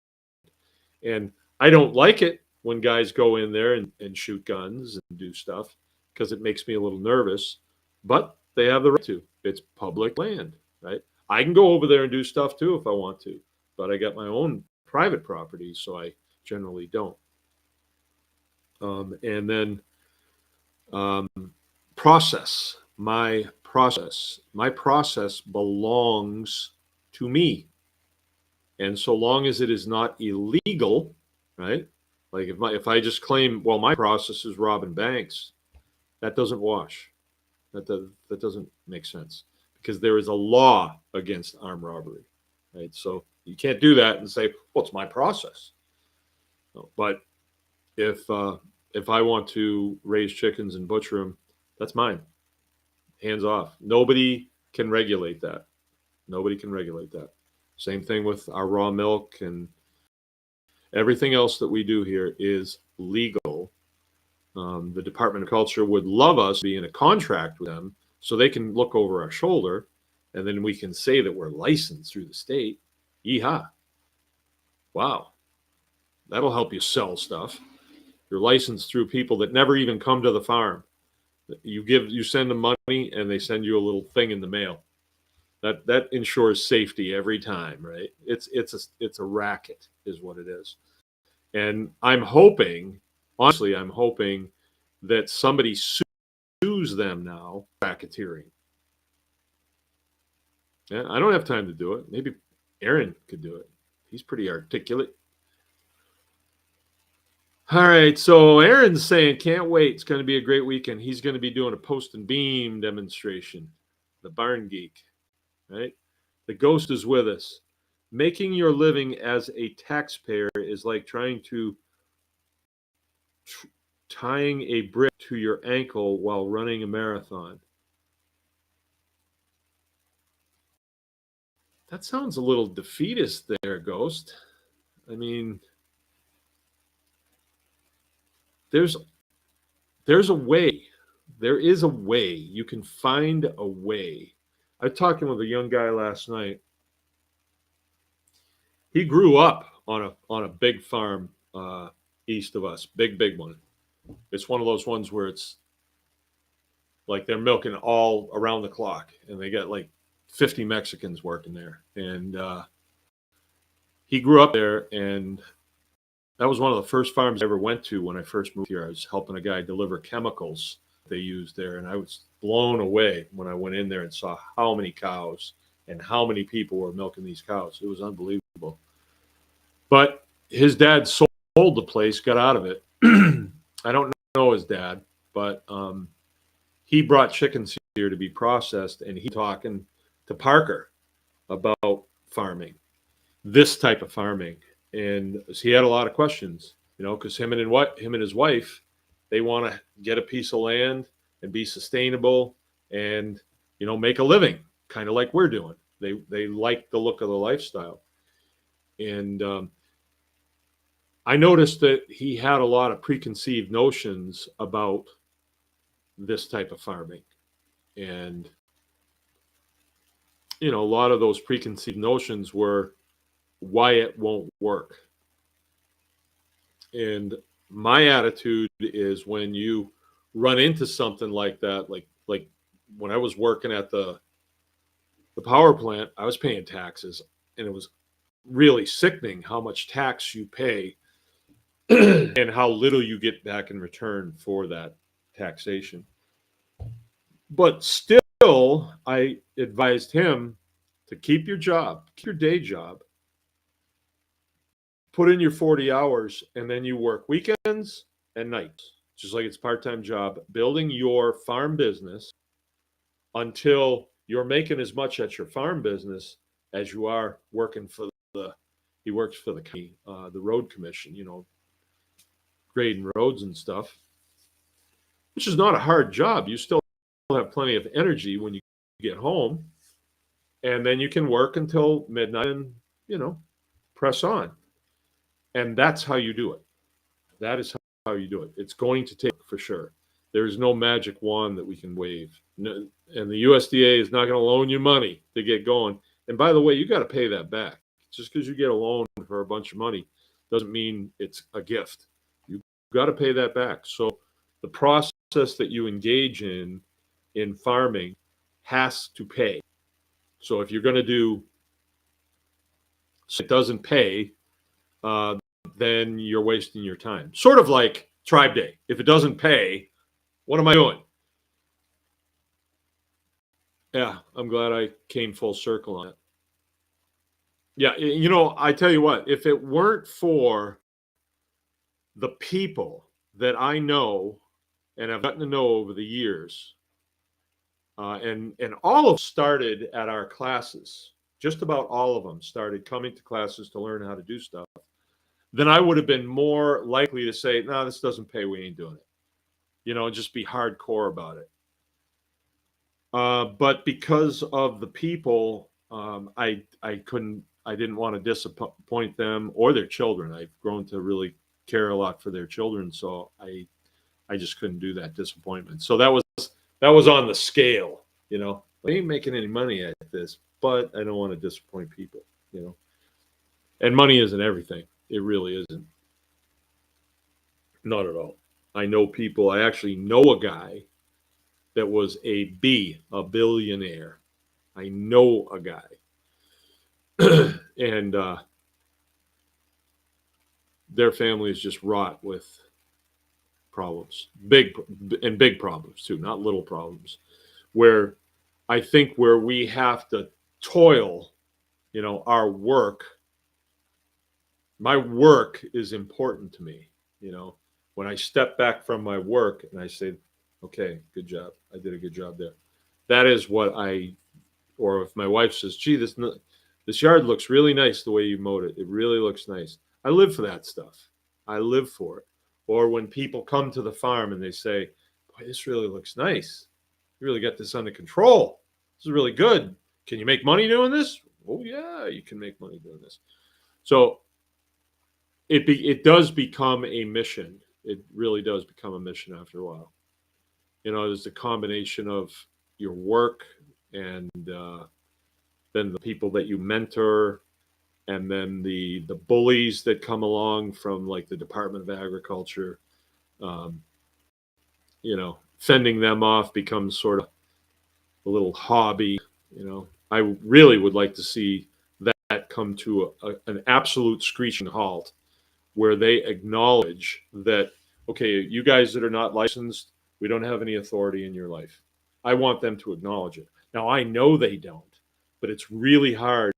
And I don't like it when guys go in there and shoot guns and do stuff, because it makes me a little nervous. But they have the right to. It's public land, right? I can go over there and do stuff too if I want to, but I got my own private property, so I generally don't. And then process. My process belongs to me. And so long as it is not illegal, right? Like if I just claim, well, my process is robbing banks, that doesn't wash. That doesn't make sense, because there is a law against armed robbery, right? So you can't do that and say, well, it's my process. No, but if I want to raise chickens and butcher them, that's mine. Hands off. Nobody can regulate that. Nobody can regulate that. Same thing with our raw milk, and everything else that we do here is legal. The Department of Culture would love us to be in a contract with them so they can look over our shoulder, and then we can say that we're licensed through the state. Yeehaw. Wow. That'll help you sell stuff. You're licensed through people that never even come to the farm. You send them money, and they send you a little thing in the mail. That ensures safety every time, right? It's a racket, is what it is. And I'm hoping that somebody sues them now for racketeering. Yeah, I don't have time to do it. Maybe Aaron could do it. He's pretty articulate. All right, so Aaron's saying, can't wait. It's going to be a great weekend. He's going to be doing a post and beam demonstration. The Barn Geek, right? The ghost is with us. Making your living as a taxpayer is like trying to tying a brick to your ankle while running a marathon. That sounds a little defeatist there, Ghost. I mean, there's a way. There is a way. You can find a way. I was talking with a young guy last night. He grew up on a big farm east of us, big one. It's one of those ones where it's like they're milking all around the clock, and they got like 50 Mexicans working there. And he grew up there, and that was one of the first farms I ever went to when I first moved here. I was helping a guy deliver chemicals they used there, and I was blown away when I went in there and saw how many cows and how many people were milking these cows. It was unbelievable. But his dad sold the place, got out of it. I don't know his dad, but he brought chickens here to be processed, and he talking to Parker about farming, this type of farming. And he had a lot of questions, because him and his wife, they want to get a piece of land and be sustainable and, make a living, kind of like we're doing. They like the look of the lifestyle. And I noticed that he had a lot of preconceived notions about this type of farming. And, a lot of those preconceived notions were why it won't work. And my attitude is, when you run into something like that, like when I was working at the power plant, I was paying taxes, and it was really sickening how much tax you pay and how little you get back in return for that taxation. But still, I advised him to keep your job, keep your day job, put in your 40 hours, and then you work weekends and nights, just like it's a part-time job, building your farm business until you're making as much at your farm business as you are working for he works for the county, the road commission, grading roads and stuff, which is not a hard job. You still have plenty of energy when you get home, and then you can work until midnight and, press on. And that's how you do it. That is how you do it. It's going to take, for sure. There is no magic wand that we can wave. No, and the USDA is not going to loan you money to get going. And by the way, you got to pay that back. Just because you get a loan for a bunch of money doesn't mean it's a gift. You've got to pay that back. So the process that you engage in farming has to pay. So if you're going to do, so it doesn't pay, then you're wasting your time. Sort of like Tribe Day. If it doesn't pay, what am I doing? Yeah, I'm glad I came full circle on it. Yeah, I tell you what, if it weren't for the people that I know and I've gotten to know over the years, and all of them started at our classes, just about all of them started coming to classes to learn how to do stuff, then I would have been more likely to say, no, this doesn't pay, we ain't doing it. Just be hardcore about it. But because of the people, I didn't want to disappoint them or their children. I've grown to really care a lot for their children, so I just couldn't do that disappointment. So that was on the scale. I ain't making any money at this, but I don't want to disappoint people. And money isn't everything. It really isn't. Not at all. I know people. I actually know a guy that was a billionaire. I know a guy. And their family is just wrought with problems. Big problems too, not little problems. Where I think where we have to toil, our work. My work is important to me. When I step back from my work and I say, okay, good job. I did a good job there. That is what or if my wife says, gee, this yard looks really nice the way you mowed it. It really looks nice. I live for that stuff. I live for it. Or when people come to the farm and they say, boy, this really looks nice. You really got this under control. This is really good. Can you make money doing this? Oh, yeah, you can make money doing this. So it does become a mission. It really does become a mission after a while. There's a combination of your work and then the people that you mentor, and then the bullies that come along from like the Department of Agriculture. Fending them off becomes sort of a little hobby. I really would like to see that come to an absolute screeching halt, where they acknowledge that, okay, you guys that are not licensed, we don't have any authority in your life. I want them to acknowledge it. Now, I know they don't, but it's really hard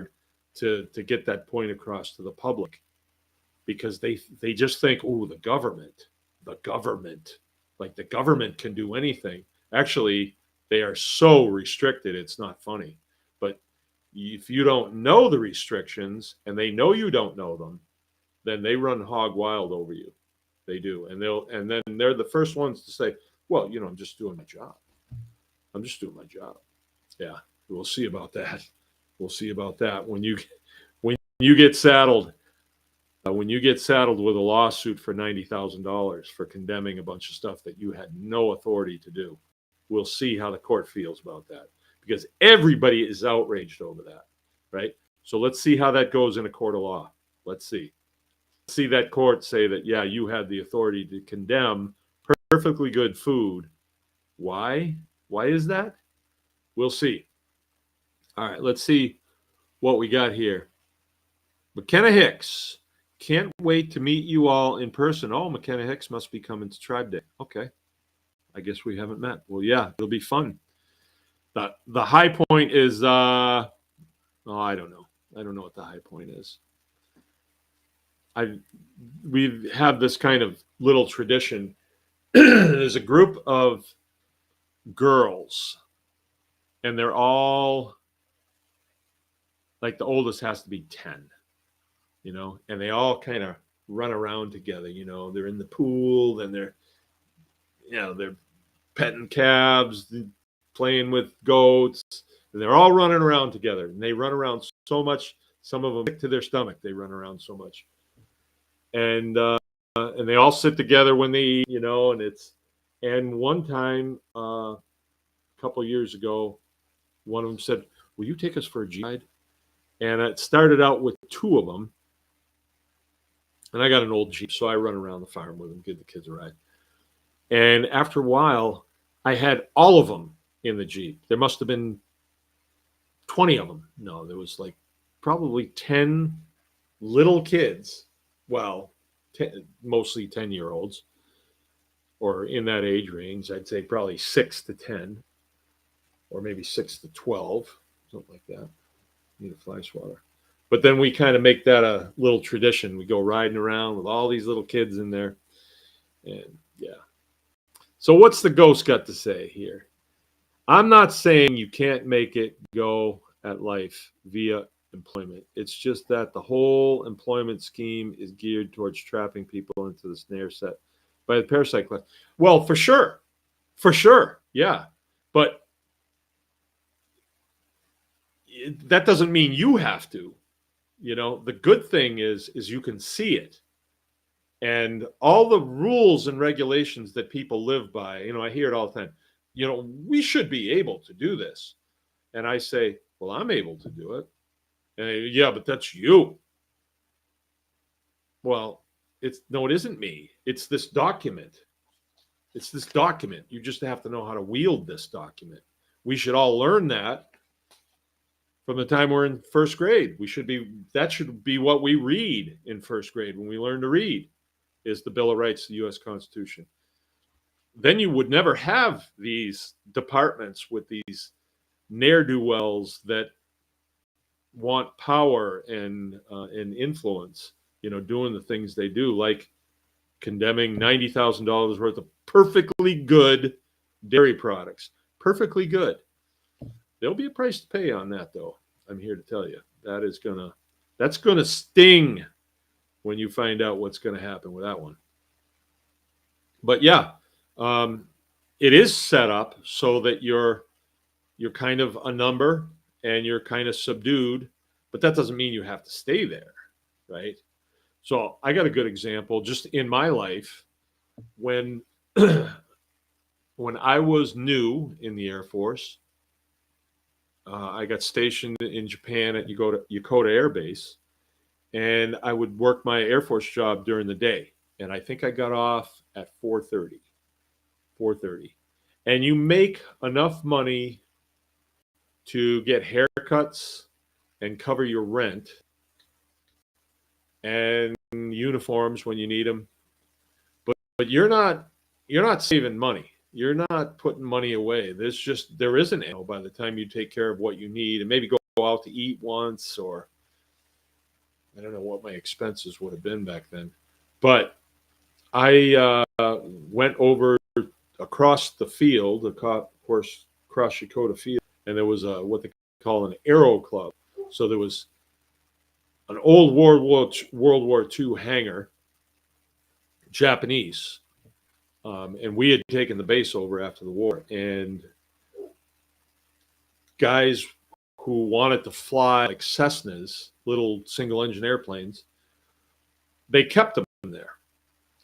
to get that point across to the public, because they just think, oh, the government, like the government can do anything. Actually, they are so restricted, it's not funny. But if you don't know the restrictions and they know you don't know them, then they run hog wild over you. They do. And then they're the first ones to say, well, I'm just doing my job. I'm just doing my job. Yeah, we'll see about that. We'll see about that when you get saddled. When you get saddled with a lawsuit for $90,000 for condemning a bunch of stuff that you had no authority to do, we'll see how the court feels about that, because everybody is outraged over that, right? So let's see how that goes in a court of law. Let's see that court say that, yeah, you had the authority to condemn perfectly good food. Why is that? We'll see. All right, let's see what we got here. McKenna Hicks, can't wait to meet you all in person. Oh, McKenna Hicks must be coming to Tribe Day. Okay, I guess we haven't met. Well, yeah, it'll be fun. The high point is I don't know what the high point is. we have this kind of little tradition. There's a group of girls, and they're all like, the oldest has to be 10, and they all kind of run around together. They're in the pool, then they're petting calves, playing with goats, and they're all running around together. And they run around so much. Some of them sick to their stomach. They run around so much, and they all sit together when they eat. And one time, a couple of years ago, one of them said, "Will you take us for a Jeep ride?" And it started out with two of them. And I got an old Jeep, so I run around the farm with them, give the kids a ride. And after a while, I had all of them in the Jeep. There must have been 20 of them. No, there was like probably 10 little kids. Well, mostly 10-year-olds, or in that age range. I'd say probably 6 to 10, or maybe 6 to 12, something like that. Need a fly swatter. But then we kind of make that a little tradition. We go riding around with all these little kids in there. And yeah. So what's the ghost got to say here? I'm not saying you can't make it go at life via employment. It's just that the whole employment scheme is geared towards trapping people into the snare set by the parasite class. Well, for sure. For sure. Yeah. But that doesn't mean you have to. The good thing is you can see it. And all the rules and regulations that people live by, I hear it all the time. We should be able to do this. And I say, well, I'm able to do it. And yeah, but that's you. Well, it isn't me. It's this document. It's this document. You just have to know how to wield this document. We should all learn that from the time we're in first grade. That should be what we read in first grade when we learn to read, is the Bill of Rights, the U.S. Constitution. Then you would never have these departments with these ne'er-do-wells that want power and influence, doing the things they do, like condemning $90,000 worth of perfectly good dairy products. Perfectly good. There'll be a price to pay on that, though. I'm here to tell you that's gonna sting when you find out what's going to happen with that one. But yeah, it is set up so that you're kind of a number and you're kind of subdued, but that doesn't mean you have to stay there, right? So I got a good example just in my life when when I was new in the Air Force. I got stationed in Japan at Yokota Air Base, and I would work my Air Force job during the day. And I think I got off at 4:30. 4:30. And you make enough money to get haircuts and cover your rent and uniforms when you need them. But you're not saving money. You're not putting money away. There isn't any by the time you take care of what you need and maybe go out to eat once, or I don't know what my expenses would have been back then. But I went over across the field, of course, across Yokota Field, and there was what they call an aero club. So there was an old World War II hangar, Japanese. And we had taken the base over after the war. And guys who wanted to fly like Cessnas, little single-engine airplanes, they kept them there.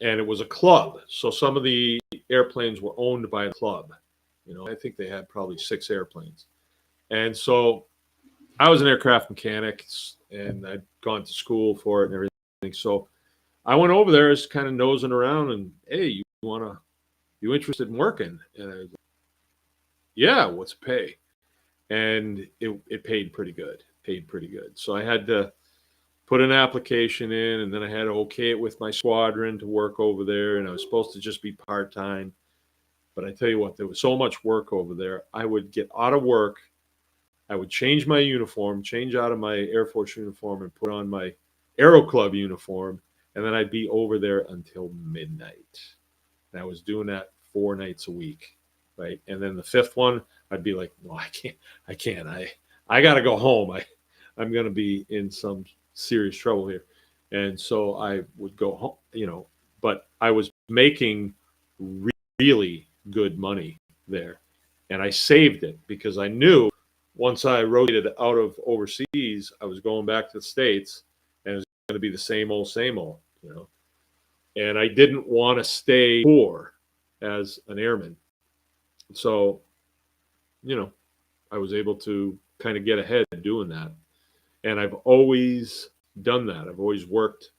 And it was a club. So some of the airplanes were owned by a club. I think they had probably 6 airplanes. And so I was an aircraft mechanic, and I'd gone to school for it and everything. So I went over there as kind of nosing around, and, hey, you interested in working? And I was like, yeah, what's the pay? And it paid pretty good. So I had to put an application in, and then I had to okay it with my squadron to work over there. And I was supposed to just be part-time. But I tell you what, there was so much work over there. I would get out of work. I would change my uniform, change out of my Air Force uniform, and put on my Aero Club uniform. and then I'd be over there until midnight. And I was doing that 4 nights a week, right? And then the fifth one, I'd be like, no, I can't. I got to go home. I'm going to be in some serious trouble here. And so I would go home, but I was making really good money there. And I saved it because I knew once I rotated out of overseas, I was going back to the States and it was going to be the same old. And I didn't want to stay poor as an airman. So, I was able to kind of get ahead doing that. And I've always done that. I've always worked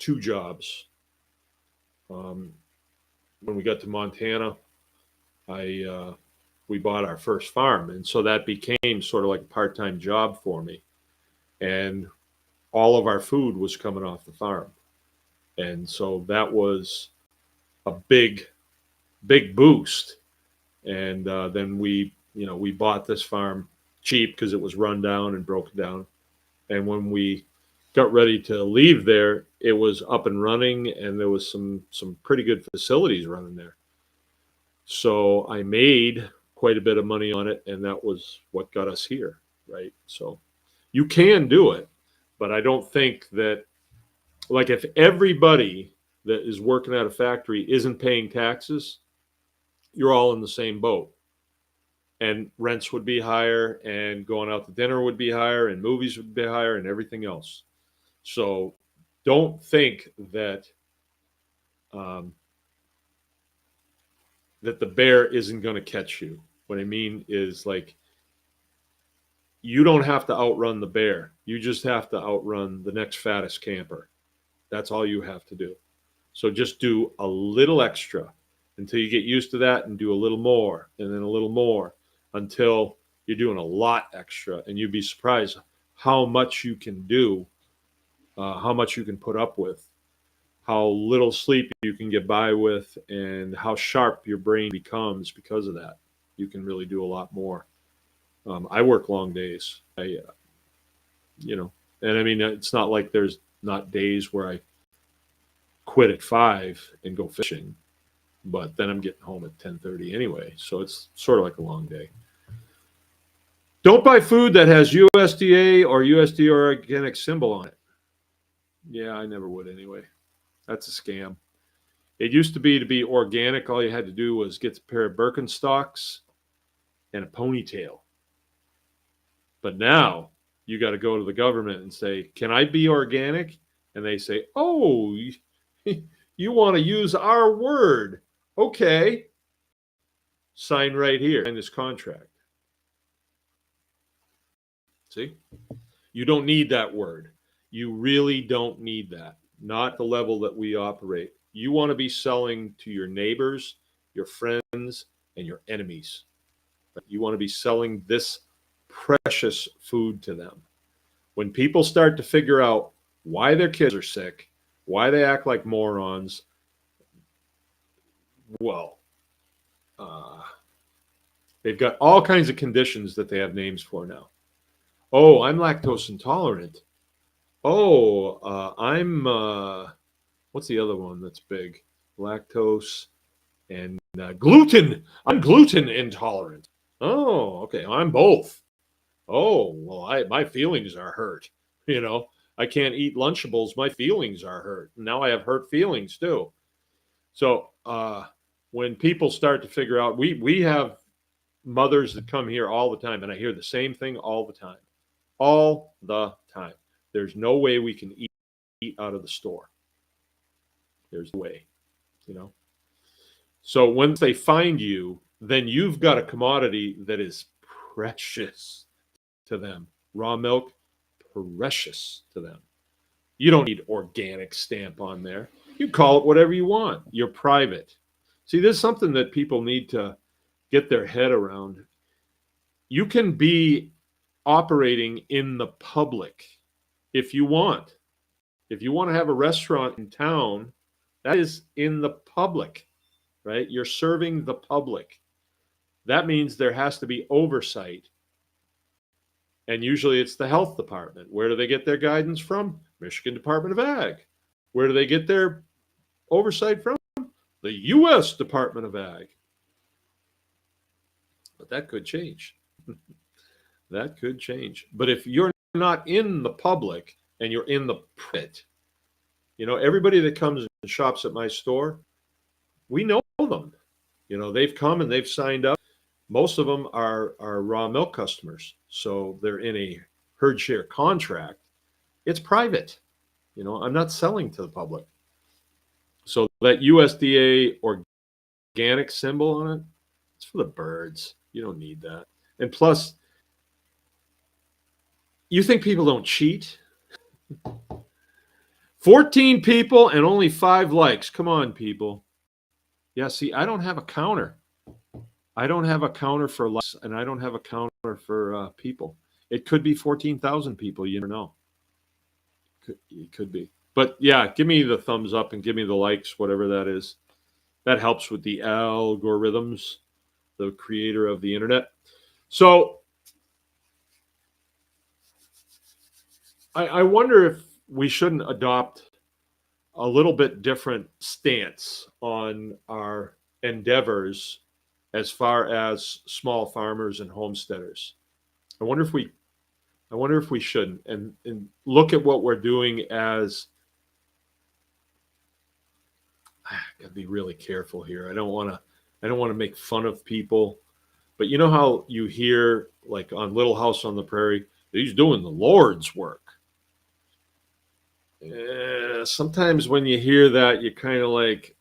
2 jobs. When we got to Montana, we bought our first farm, and so that became sort of like a part-time job for me. And all of our food was coming off the farm, and so that was a big boost. And then we bought this farm cheap because it was run down and broken down. And when we got ready to leave there, it was up and running, and there was some pretty good facilities running there. So I made quite a bit of money on it, and that was what got us here, right? So you can do it, but I don't think that, like, if everybody that is working at a factory isn't paying taxes, you're all in the same boat. And rents would be higher, and going out to dinner would be higher, and movies would be higher, and everything else. So don't think that that the bear isn't going to catch you. What I mean is, like, you don't have to outrun the bear. You just have to outrun the next fattest camper. That's all you have to do. So just do a little extra until you get used to that, and do a little more, and then a little more, until you're doing a lot extra. And you'd be surprised how much you can do, how much you can put up with, how little sleep you can get by with, and how sharp your brain becomes because of that. You can really do a lot more. I work long days. And I mean, it's not like there's not days where I quit at 5 and go fishing, but then I'm getting home at 10:30 anyway. So it's sort of like a long day. Don't buy food that has USDA or USDA organic symbol on it. Yeah, I never would anyway. That's a scam. It used to be organic. All you had to do was get a pair of Birkenstocks and a ponytail. But now you got to go to the government and say, can I be organic? And they say, oh, you want to use our word. Okay. Sign right here in this contract. See? You don't need that word. You really don't need that. Not the level that we operate. You want to be selling to your neighbors, your friends, and your enemies. You want to be selling this precious food to them. When people start to figure out why their kids are sick, why they act like morons, well, they've got all kinds of conditions that they have names for now. Oh, I'm lactose intolerant. Oh, I'm what's the other one that's big? Lactose and gluten. I'm gluten intolerant. Oh, okay. I'm both. Oh, well, my feelings are hurt. I can't eat Lunchables. My feelings are hurt. Now I have hurt feelings too. So when people start to figure out, we have mothers that come here all the time, and I hear the same thing all the time. All the time. There's no way we can eat out of the store. There's no way, So once they find you, then you've got a commodity that is precious to them. Raw milk, precious to them. You don't need organic stamp on there. You call it whatever you want. You're private. See, there's something that people need to get their head around. You can be operating in the public if you want. If you want to have a restaurant in town, that is in the public, right? You're serving the public. That means there has to be oversight. And usually it's the health department. Where do they get their guidance from? Michigan Department of Ag. Where do they get their oversight from? The U.S. Department of Ag. But that could change. That could change. But if you're not in the public and you're in the private, everybody that comes and shops at my store, we know them. They've come and they've signed up. Most of them are raw milk customers. So they're in a herd share contract. It's private. I'm not selling to the public. So that USDA organic symbol on it, it's for the birds. You don't need that. And plus, you think people don't cheat? 14 people and only 5 likes. Come on, people. Yeah, see, I don't have a counter. I don't have a counter for likes, and I don't have a counter for people. It could be 14,000 people. You never know. It could be. But yeah, give me the thumbs up and give me the likes, whatever that is. That helps with the algorithms, the creator of the internet. So I wonder if we shouldn't adopt a little bit different stance on our endeavors as far as small farmers and homesteaders. I wonder if we shouldn't and look at what we're doing as. I gotta be really careful here. I don't want to make fun of people, but you know how you hear like on Little House on the Prairie, he's doing the Lord's work. Sometimes when you hear that, you're kind of like,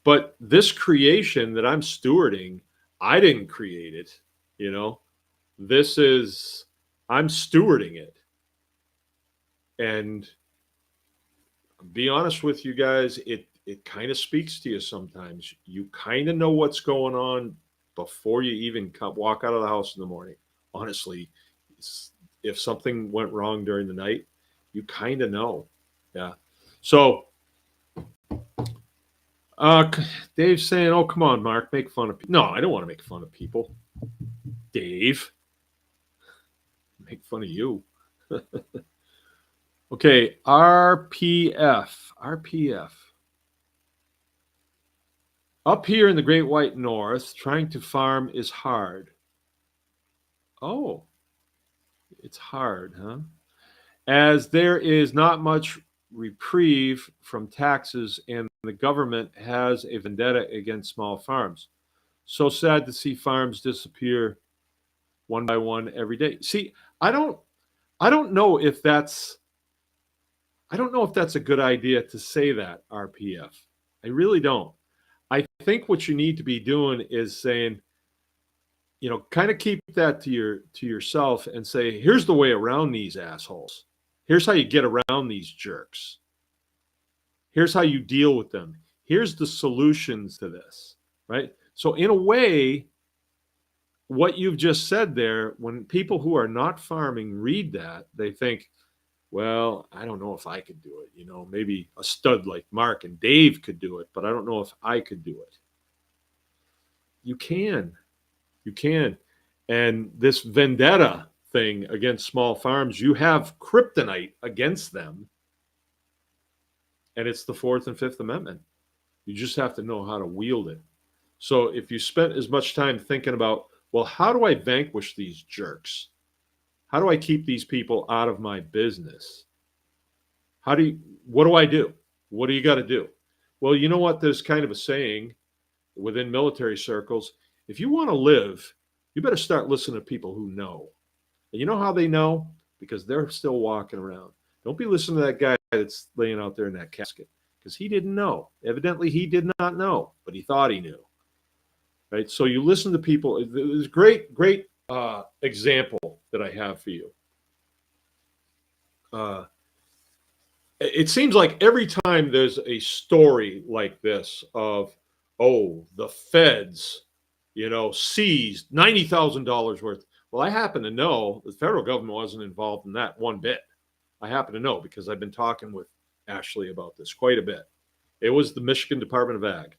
but this creation that I'm stewarding, I didn't create it. I'm stewarding it. And be honest with you guys, it kind of speaks to you sometimes. You kind of know what's going on before you even walk out of the house in the morning. Honestly, if something went wrong during the night, you kind of know. Yeah. So Dave's saying, oh, come on, Mark, make fun of people. No, I don't want to make fun of people. Dave, make fun of you. Okay, RPF. Up here in the Great White North, trying to farm is hard. Oh, it's hard, huh? As there is not much reprieve from taxes and the government has a vendetta against small farms. So sad to see farms disappear one by one every day. See, I don't know if that's a good idea to say that, RPF. I really don't. I think what you need to be doing is saying, kind of keep that to yourself and say, here's the way around these assholes. Here's how you get around these jerks. Here's how you deal with them. Here's the solutions to this, right? So in a way, what you've just said there, when people who are not farming read that, they think, well, I don't know if I could do it. Maybe a stud like Mark and Dave could do it, but I don't know if I could do it. You can. And this vendetta thing against small farms, you have kryptonite against them. And it's the 4th and 5th Amendment. You just have to know how to wield it. So if you spent as much time thinking about, well, how do I vanquish these jerks? How do I keep these people out of my business? What do I do? What do you got to do? Well, you know what? There's kind of a saying within military circles. If you want to live, you better start listening to people who know. And you know how they know? Because they're still walking around. Don't be listening to that guy that's laying out there in that casket, because he didn't know. Evidently, he did not know, but he thought he knew. Right? So you listen to people. There's a great example that I have for you. It seems like every time there's a story like this of, oh, the feds, seized $90,000 worth. Well, I happen to know the federal government wasn't involved in that one bit. I happen to know because I've been talking with Ashley about this quite a bit. It was the Michigan Department of Ag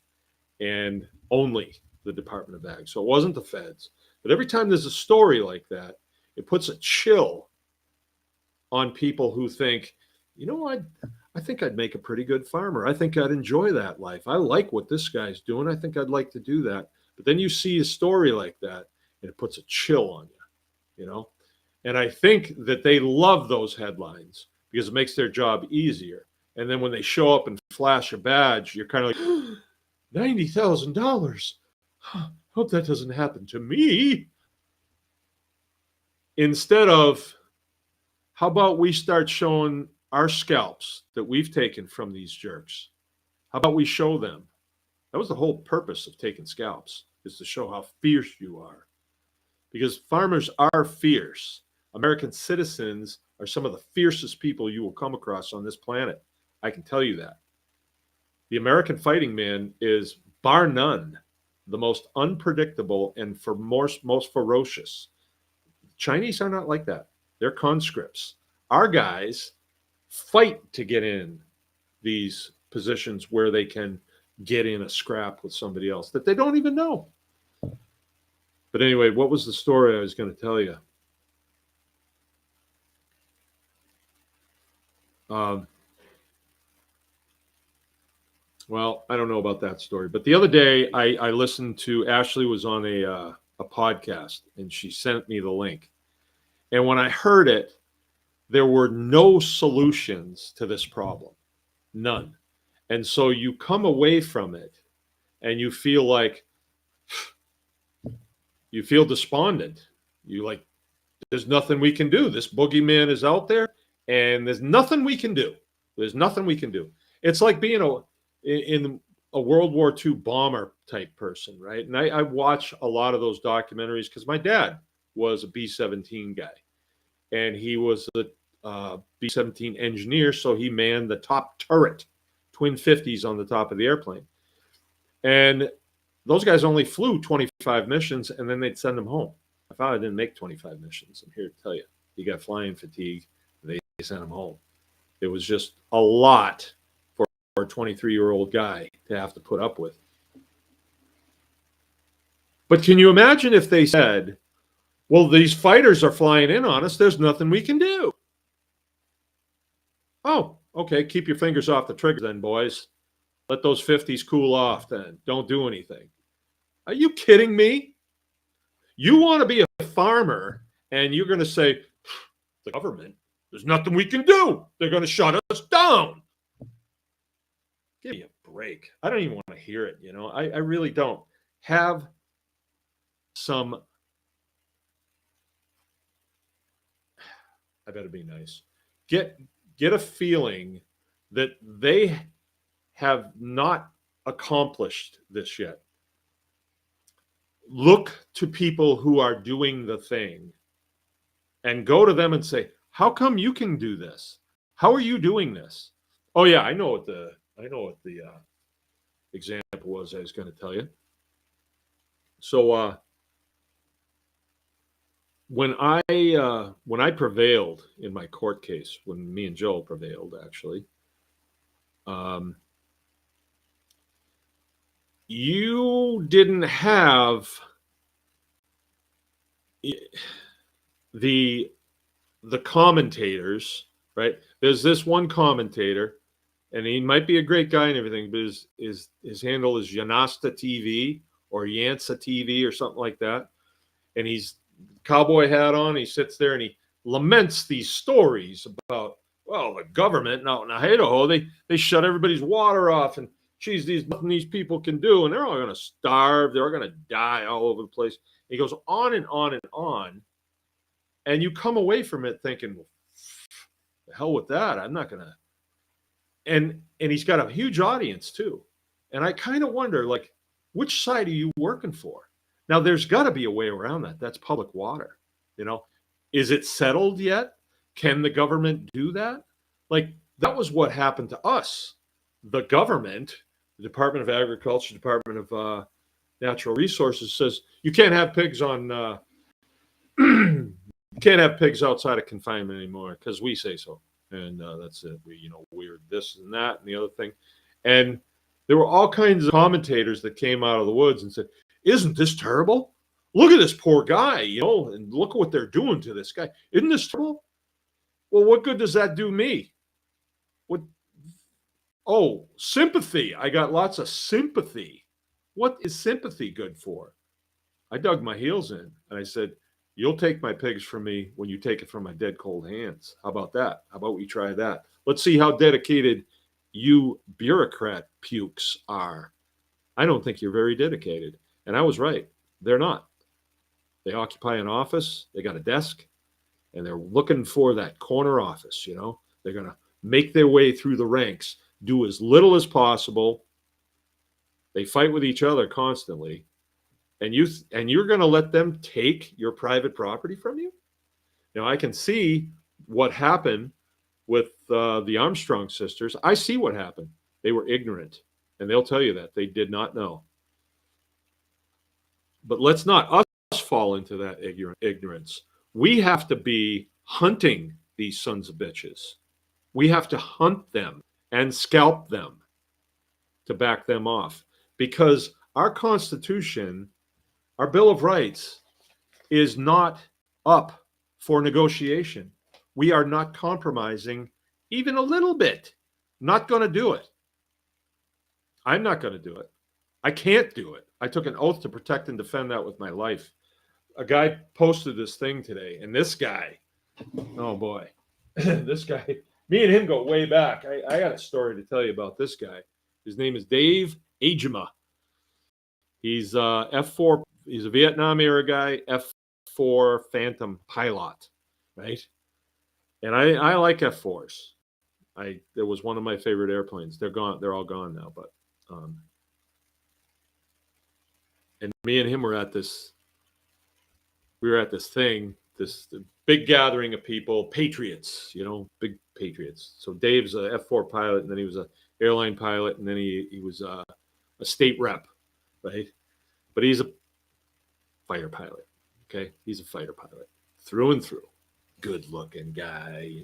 and only the Department of Ag. So it wasn't the feds. But every time there's a story like that, it puts a chill on people who think, you know what? I think I'd make a pretty good farmer. I think I'd enjoy that life. I like what this guy's doing. I think I'd like to do that. But then you see a story like that, and it puts a chill on you, you know? And I think that they love those headlines because it makes their job easier. And then when they show up and flash a badge, you're kind of like, $90,000. Hope that doesn't happen to me. Instead of, how about we start showing our scalps that we've taken from these jerks? How about we show them? That was the whole purpose of taking scalps, is to show how fierce you are. Because farmers are fierce. American citizens are some of the fiercest people you will come across on this planet. I can tell you that. The American fighting man is, bar none, the most unpredictable and most ferocious. Chinese are not like that. They're conscripts. Our guys fight to get in these positions where they can get in a scrap with somebody else that they don't even know. But anyway, what was the story I was going to tell you? Well, I don't know about that story, but the other day I listened to, Ashley was on a podcast, and she sent me the link. And when I heard it, there were no solutions to this problem, none. And so you come away from it and you feel like, you feel despondent. You like, there's nothing we can do. This boogeyman is out there and there's nothing we can do. There's nothing we can do. It's like being in a World War II bomber type person, right? And I watch a lot of those documentaries because my dad was a B-17 guy. And he was a B-17 engineer, so he manned the top turret, twin 50s on the top of the airplane. And those guys only flew 25 missions, and then they'd send them home. My father didn't make 25 missions. I'm here to tell you. He got flying fatigue. They sent him home. It was just a lot for a 23-year-old guy to have to put up with. But can you imagine if they said, well, these fighters are flying in on us. There's nothing we can do. Oh, okay. Keep your fingers off the trigger then, boys. Let those 50s cool off then. Don't do anything. Are you kidding me? You want to be a farmer and you're going to say, the government, there's nothing we can do. They're going to shut us down. Give me a break. I don't even want to hear it. You know, I really don't. Have some, I better be nice. Get a feeling that they have not accomplished this yet. Look to people who are doing the thing and go to them and say, how come you can do this? How are you doing this? Oh yeah, I know what the example was I was going to tell you. So when I prevailed in my court case, when me and Joe prevailed, actually, you didn't have the commentators, right? There's this one commentator, and he might be a great guy and everything, but his handle is Yanasta TV or Yansa TV or something like that. And he's cowboy hat on. He sits there and he laments these stories about, well, the government out in Idaho, they shut everybody's water off, and geez, nothing these people can do, and they're all going to starve. They're going to die all over the place. He goes on and on and on, and you come away from it thinking, well, the hell with that. I'm not going to. And he's got a huge audience too. And I kind of wonder, like, which side are you working for? Now, there's got to be a way around that. That's public water. You know, is it settled yet? Can the government do that? Like, that was what happened to us. The government, the Department of Agriculture, Department of Natural Resources says you can't have pigs on, you can't have pigs outside of confinement anymore because we say so. And that's it. We're this and that and the other thing. And there were all kinds of commentators that came out of the woods and said, isn't this terrible? Look at this poor guy, and look at what they're doing to this guy. Isn't this terrible? Well, what good does that do me? What Oh, sympathy. I got lots of sympathy. What is sympathy good for? I dug my heels in and I said, "You'll take my pigs from me when you take it from my dead cold hands. How about that? How about we try that? Let's see how dedicated you bureaucrat pukes are. I don't think you're very dedicated." And I was right. They're not. They occupy an office, they got a desk, and they're looking for that corner office. They're going to make their way through the ranks, do as little as possible. They fight with each other constantly, and you're going to let them take your private property from you. Now I can see what happened with the Armstrong sisters. I see what happened. They were ignorant, and they'll tell you that they did not know. But let's not us fall into that ignorance. We have to be hunting these sons of bitches. We have to hunt them and scalp them to back them off, because our Constitution, our Bill of Rights, is not up for negotiation. We are not compromising even a little bit. Not going to do it. I'm not going to do it. I can't do it. I took an oath to protect and defend that with my life. A guy posted this thing today, and this guy, oh boy, this guy, me and him go way back. I got a story to tell you about this guy. His name is Dave Agema. He's F4. He's a Vietnam era guy, F4 Phantom pilot, right? And I like F4s. It was one of my favorite airplanes. They're gone. They're all gone now. But and me and him were at this. We were at this thing, this big gathering of people, patriots, big patriots. So Dave's a F4 pilot, and then he was a airline pilot, and then he was a state rep, right? But he's a fighter pilot. Okay, he's a fighter pilot through and through. Good looking guy.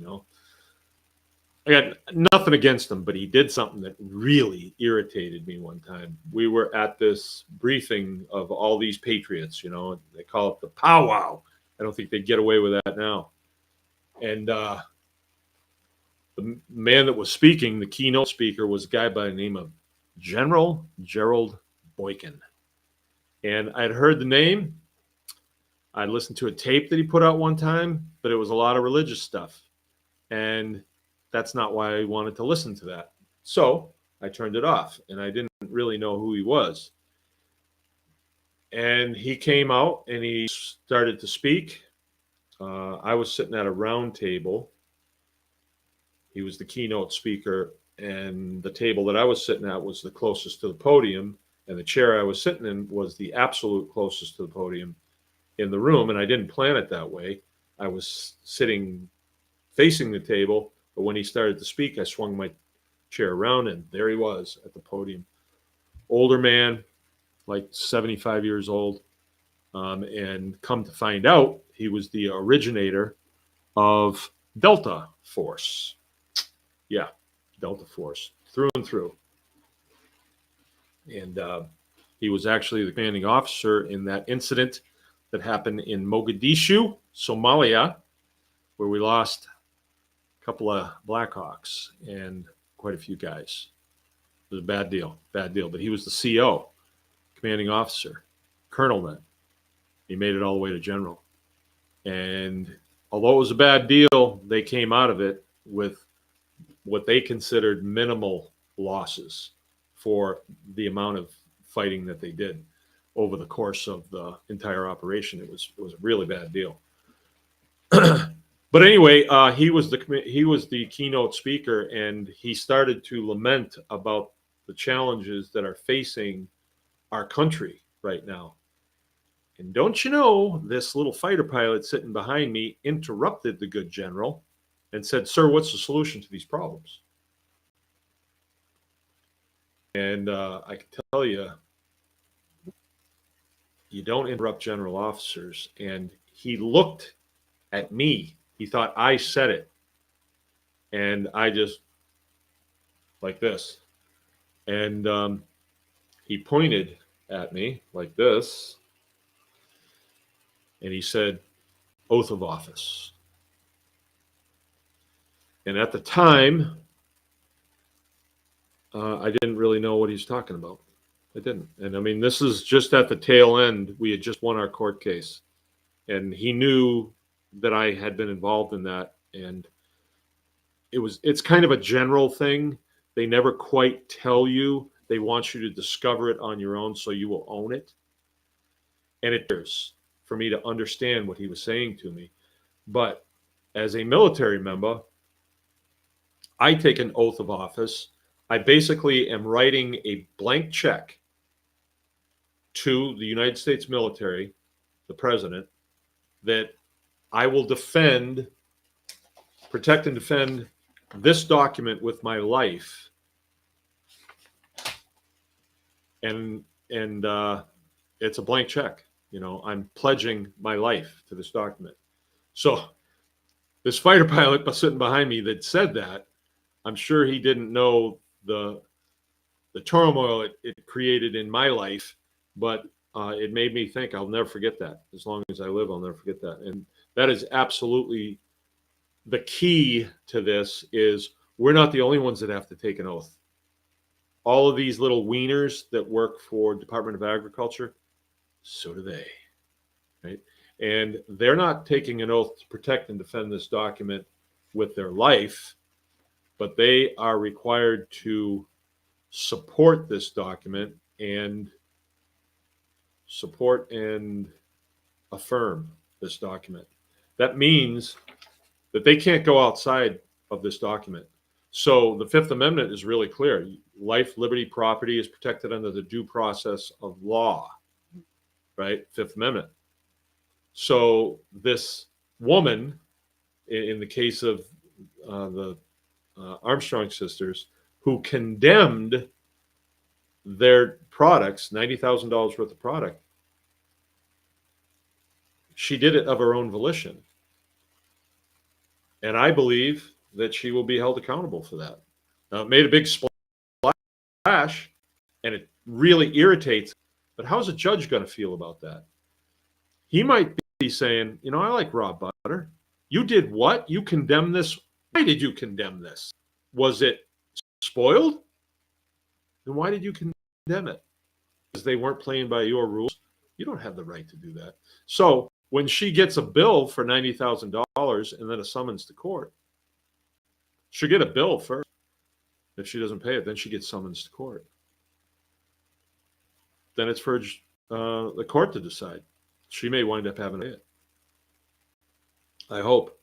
I got nothing against him, but he did something that really irritated me one time. We were at this briefing of all these patriots, they call it the powwow. I don't think they'd get away with that now. And the man that was speaking, the keynote speaker, was a guy by the name of General Gerald Boykin. And I'd heard the name. I'd listened to a tape that he put out one time, but it was a lot of religious stuff. And that's not why I wanted to listen to that. So I turned it off, and I didn't really know who he was. And he came out and he started to speak. I was sitting at a round table. He was the keynote speaker, and the table that I was sitting at was the closest to the podium, and the chair I was sitting in was the absolute closest to the podium in the room. And I didn't plan it that way. I was sitting facing the table, but when he started to speak, I swung my chair around, and there he was at the podium. Older man, like 75 years old. And come to find out, he was the originator of Delta Force. Yeah, Delta Force, through and through. And he was actually the commanding officer in that incident that happened in Mogadishu, Somalia, where we lost a couple of Blackhawks and quite a few guys. It was a bad deal. But he was the CO, commanding officer, colonel then. He made it all the way to general. And although it was a bad deal, they came out of it with what they considered minimal losses for the amount of fighting that they did over the course of the entire operation. It was a really bad deal. But anyway, he was the keynote speaker, and he started to lament about the challenges that are facing our country right now. And don't you know, this little fighter pilot sitting behind me interrupted the good general and said, "Sir, what's the solution to these problems?" And I can tell you, you don't interrupt general officers. And he looked at me. He thought I said it. And I just, like this. And he pointed at me like this. And he said, "Oath of office." And at the time, I didn't really know what he's talking about. I didn't. And I mean, this is just at the tail end. We had just won our court case, and he knew that I had been involved in that. And it's kind of a general thing. They never quite tell you. They want you to discover it on your own so you will own it. And it is for me to understand what he was saying to me. But as a military member, I take an oath of office. I basically am writing a blank check to the United States military, the president, that I will protect and defend this document with my life. And it's a blank check. You know, I'm pledging my life to this document. So this fighter pilot sitting behind me that said that, I'm sure he didn't know the turmoil it created in my life, but it made me think I'll never forget that. As long as I live, I'll never forget that. And that is absolutely the key to this. Is we're not the only ones that have to take an oath. All of these little wieners that work for Department of Agriculture, so do they, right? And they're not taking an oath to protect and defend this document with their life, but they are required to support this document and support and affirm this document. That means that they can't go outside of this document. So the Fifth Amendment is really clear. Life, liberty, property is protected under the due process of law, right? Fifth Amendment. So this woman, in the case of the Armstrong sisters, who condemned their products, $90,000 worth of product, she did it of her own volition. And I believe that she will be held accountable for that. Now, it made a big splash, and it really irritates. But how's a judge going to feel about that? He might be saying, you know, I like raw butter. You did what? You condemned this. Why did you condemn this? Was it spoiled? Then why did you condemn it? Because they weren't playing by your rules. You don't have the right to do that. So when she gets a bill for $90,000 and then a summons to court, she'll get a bill first. If she doesn't pay it, then she gets summons to court. Then it's for the court to decide. She may wind up having it. I hope.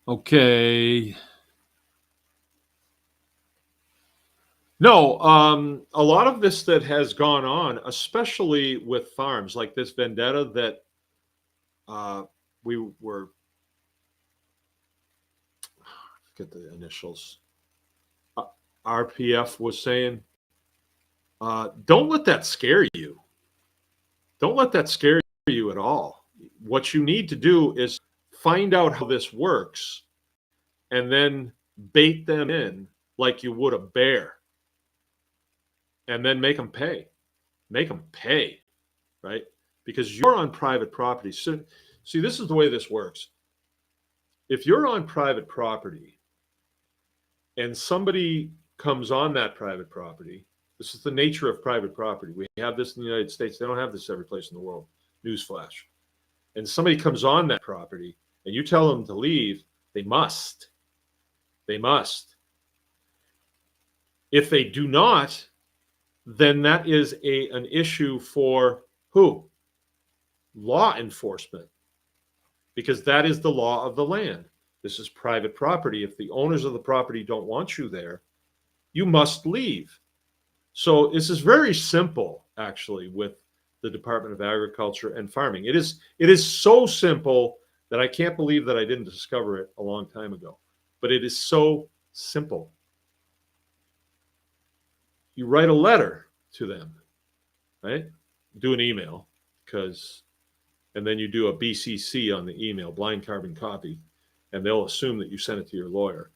Okay. No, a lot of this that has gone on, especially with farms, like this vendetta that we were, get the initials, RPF was saying, don't let that scare you. Don't let that scare you at all. What you need to do is find out how this works and then bait them in like you would a bear. And then make them pay. Make them pay, right? Because you're on private property. So, see, this is the way this works. If you're on private property and somebody comes on that private property, this is the nature of private property. We have this in the United States. They don't have this every place in the world. Newsflash. And somebody comes on that property and you tell them to leave, they must. They must. If they do not, then that is an issue for who? Law enforcement. Because that is the law of the land. This is private property. If the owners of the property don't want you there, you must leave. So this is very simple, actually, with the Department of Agriculture and Farming. It is so simple that I can't believe that I didn't discover it a long time ago. But it is so simple. You write a letter to them, right? Do an email, and then you do a BCC on the email, blind carbon copy, and they'll assume that you sent it to your lawyer.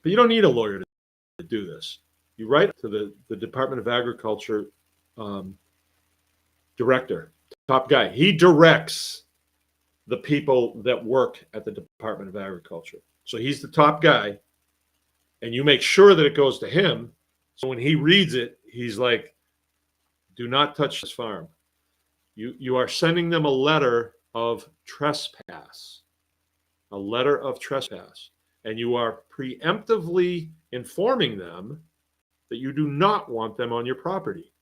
But you don't need a lawyer to do this. You write to the Department of Agriculture director, top guy. He directs the people that work at the Department of Agriculture. So he's the top guy, and you make sure that it goes to him. So when he reads it, he's like, do not touch this farm. You are sending them a letter of trespass, a letter of trespass. And you are preemptively informing them that you do not want them on your property,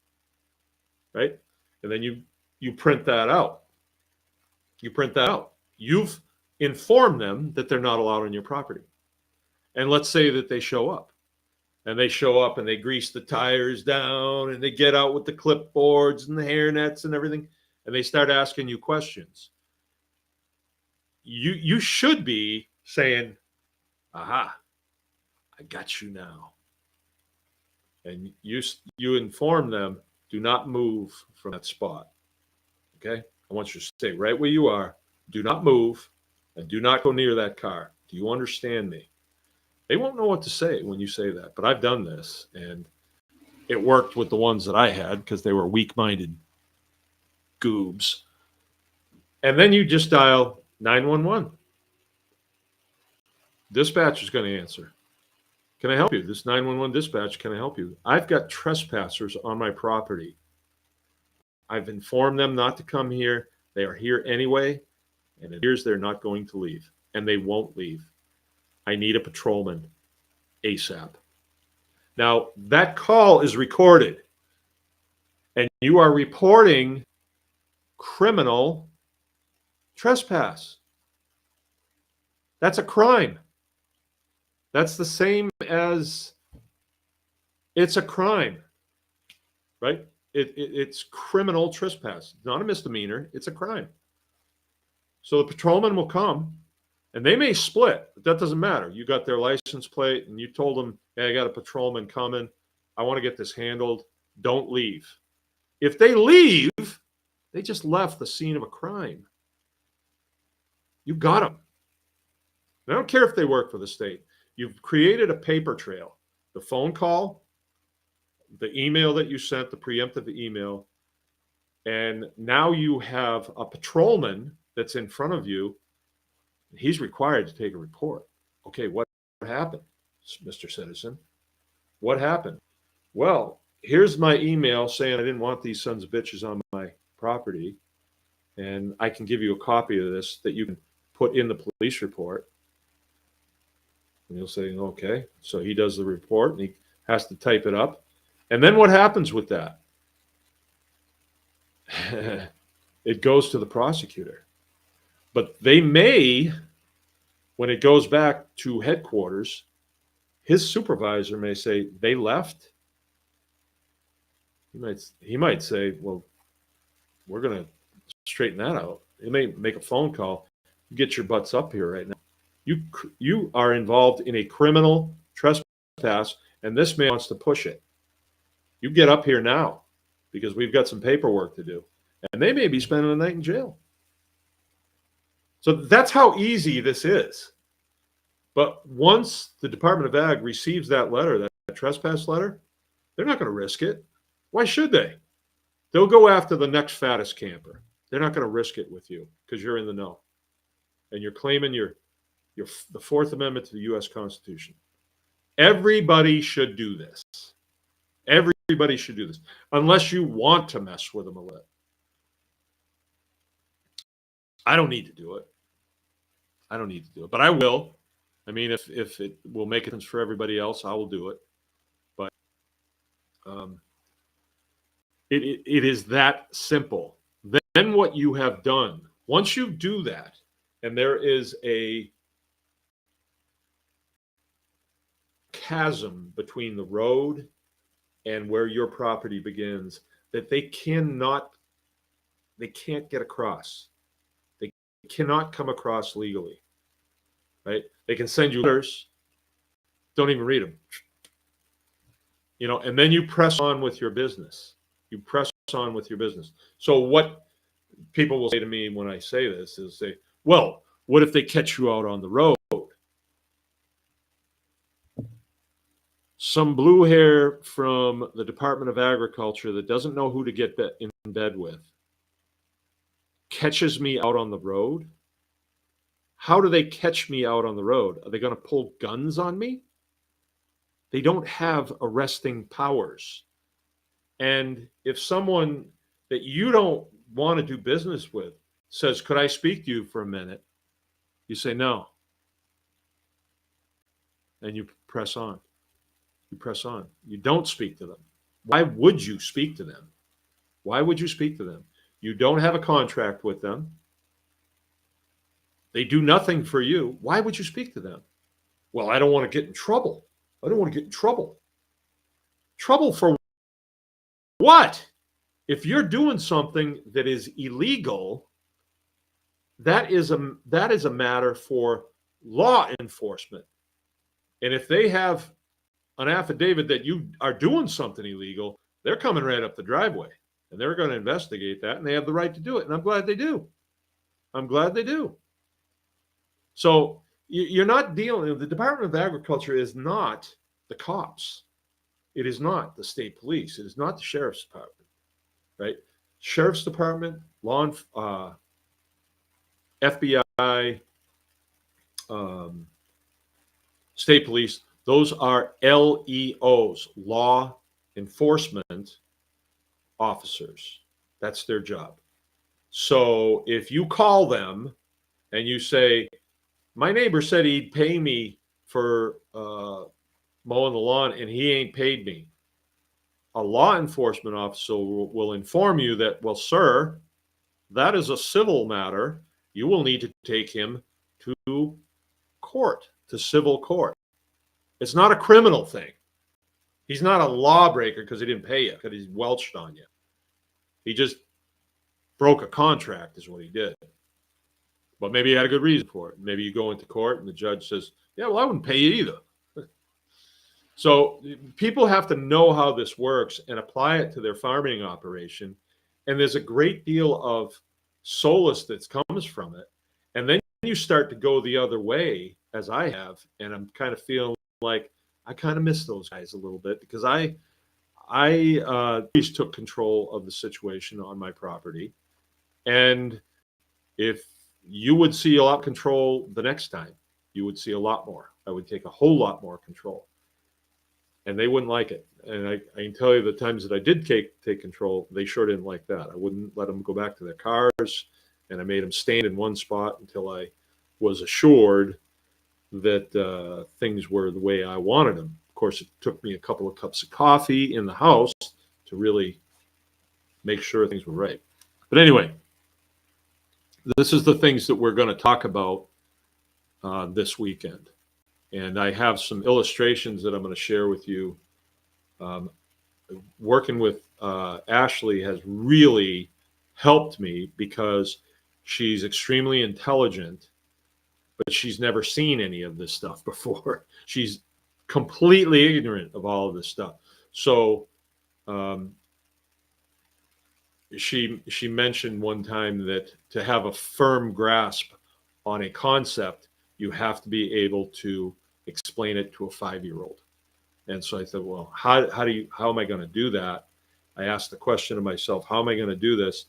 right? And then you print that out. You print that out. You've informed them that they're not allowed on your property. And let's say that they show up. And they show up and they grease the tires down and they get out with the clipboards and the hairnets and everything. And they start asking you questions. You should be saying, aha, I got you now. And you inform them, do not move from that spot. Okay? I want you to stay right where you are. Do not move and do not go near that car. Do you understand me? They won't know what to say when you say that, but I've done this, and it worked with the ones that I had because they were weak-minded goobs. And then you just dial 911. Dispatch is going to answer. Can I help you? This 911 dispatch, can I help you? I've got trespassers on my property. I've informed them not to come here. They are here anyway, and it appears they're not going to leave, and they won't leave. I need a patrolman ASAP. Now, that call is recorded, and you are reporting criminal trespass. That's a crime. That's the same as it's a crime, right? It's criminal trespass. It's not a misdemeanor. It's a crime. So the patrolman will come, and they may split, but that doesn't matter. You got their license plate, and you told them, hey, I got a patrolman coming. I want to get this handled. Don't leave. If they leave, they just left the scene of a crime. You got them. I don't care if they work for the state. You've created a paper trail. The phone call, the email that you sent, the preemptive email, and now you have a patrolman that's in front of you. He's required to take a report. Okay, what happened, Mr. Citizen? What happened? Well, here's my email saying I didn't want these sons of bitches on my property, and I can give you a copy of this that you can put in the police report. And you'll say, okay. So he does the report, and he has to type it up. And then what happens with that? It goes to the prosecutor. But they may, when it goes back to headquarters, his supervisor may say, they left. He might say, well, we're going to straighten that out. He may make a phone call. Get your butts up here right now. You are involved in a criminal trespass, and this man wants to push it. You get up here now, because we've got some paperwork to do. And they may be spending the night in jail. So that's how easy this is. But once the Department of Ag receives that letter, that trespass letter, they're not going to risk it. Why should they? They'll go after the next fattest camper. They're not going to risk it with you because you're in the know. And you're claiming the Fourth Amendment to the U.S. Constitution. Everybody should do this. Everybody should do this, unless you want to mess with them a little. I don't need to do it. But I will. I mean, if it will make a difference for everybody else, I will do it. But it is that simple. Then what you have done, once you do that, and there is a chasm between the road and where your property begins, that they can't get across. They cannot come across legally, right? They can send you letters, don't even read them, and then you press on with your business. So what people will say to me when I say this is say, well, what if they catch you out on the road? Some blue hair from the Department of Agriculture that doesn't know who to get in bed with catches me out on the road. How do they catch me out on the road? Are they going to pull guns on me? They don't have arresting powers. And if someone that you don't want to do business with says, could I speak to you for a minute? You say no. And you press on. You press on. You don't speak to them. Why would you speak to them? Why would you speak to them? You don't have a contract with them. They do nothing for you. Why would you speak to them? Well, I don't want to get in trouble. I don't want to get in trouble. Trouble for what? If you're doing something that is illegal, that is a matter for law enforcement. And if they have an affidavit that you are doing something illegal, they're coming right up the driveway and they're going to investigate that, and they have the right to do it. And I'm glad they do. I'm glad they do. So you're not dealing, the Department of Agriculture is not the cops. It is not the state police. It is not the sheriff's department, right? Sheriff's department, FBI, state police, those are LEOs, law enforcement officers. That's their job. So if you call them and you say, my neighbor said he'd pay me for mowing the lawn and he ain't paid me, a law enforcement officer will inform you that, well, sir, that is a civil matter. You will need to take him to court, to civil court. It's not a criminal thing. He's not a lawbreaker because he didn't pay you, because he's welched on you. He just broke a contract is what he did. But maybe he had a good reason for it. Maybe you go into court and the judge says, yeah, well, I wouldn't pay you either. So people have to know how this works and apply it to their farming operation. And there's a great deal of solace that comes from it. And then you start to go the other way, as I have, and I'm kind of feeling like I kind of miss those guys a little bit, because I always took control of the situation on my property. And if you would see a lot of control the next time, you would see a lot more. I would take a whole lot more control. And they wouldn't like it. And I can tell you the times that I did take control, they sure didn't like that. I wouldn't let them go back to their cars, and I made them stand in one spot until I was assured that things were the way I wanted them. Of course, it took me a couple of cups of coffee in the house to really make sure things were right. But anyway, this is the things that we're going to talk about this weekend. And I have some illustrations that I'm going to share with you. Working with Ashley has really helped me, because she's extremely intelligent, but she's never seen any of this stuff before. She's completely ignorant of all of this stuff. So she mentioned one time that to have a firm grasp on a concept, you have to be able to explain it to a 5-year-old. And so I said, well, how am I going to do that? I asked the question to myself, how am I going to do this?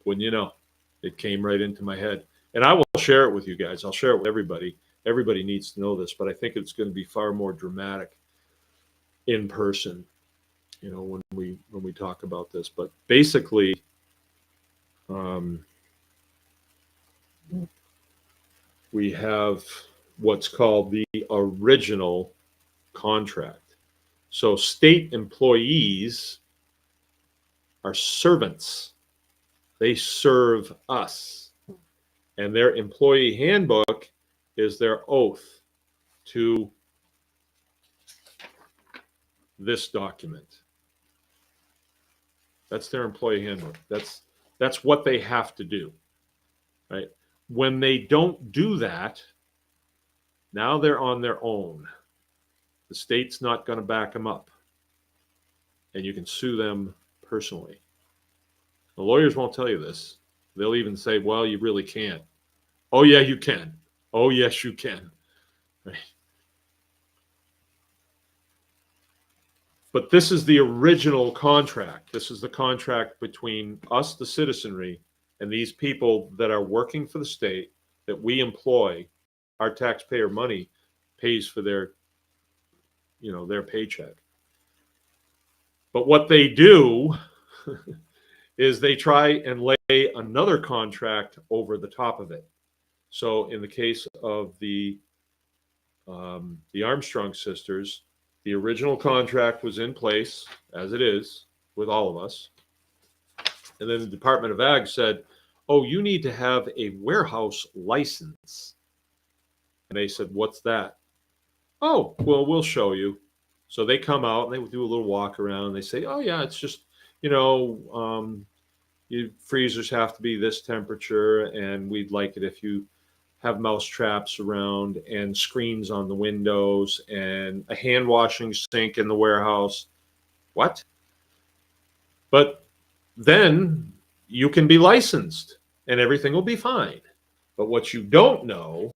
Wouldn't you know, it came right into my head. And I will share it with you guys. I'll share it with everybody. Everybody needs to know this, but I think it's going to be far more dramatic in person, you know, when we talk about this. But basically, we have what's called the original contract. So state employees are servants. They serve us. And their employee handbook is their oath to this document. That's their employee handbook. That's what they have to do, right? When they don't do that, now they're on their own. The state's not going to back them up, and you can sue them personally. The lawyers won't tell you this. They'll even say, well, you really can't. Oh, yeah, you can. Oh, yes, you can. Right? But this is the original contract. This is the contract between us, the citizenry, and these people that are working for the state, that we employ, our taxpayer money pays for their, their paycheck. But what they do is they try and lay another contract over the top of it. So in the case of the Armstrong sisters, the original contract was in place, as it is with all of us. And then the Department of Ag said, oh, you need to have a warehouse license. And they said, what's that? Oh, well, we'll show you. So they come out and they do a little walk around. They say, oh, yeah, it's just, your freezers have to be this temperature, and we'd like it if you have mouse traps around and screens on the windows and a hand washing sink in the warehouse. What? But then you can be licensed and everything will be fine. But what you don't know,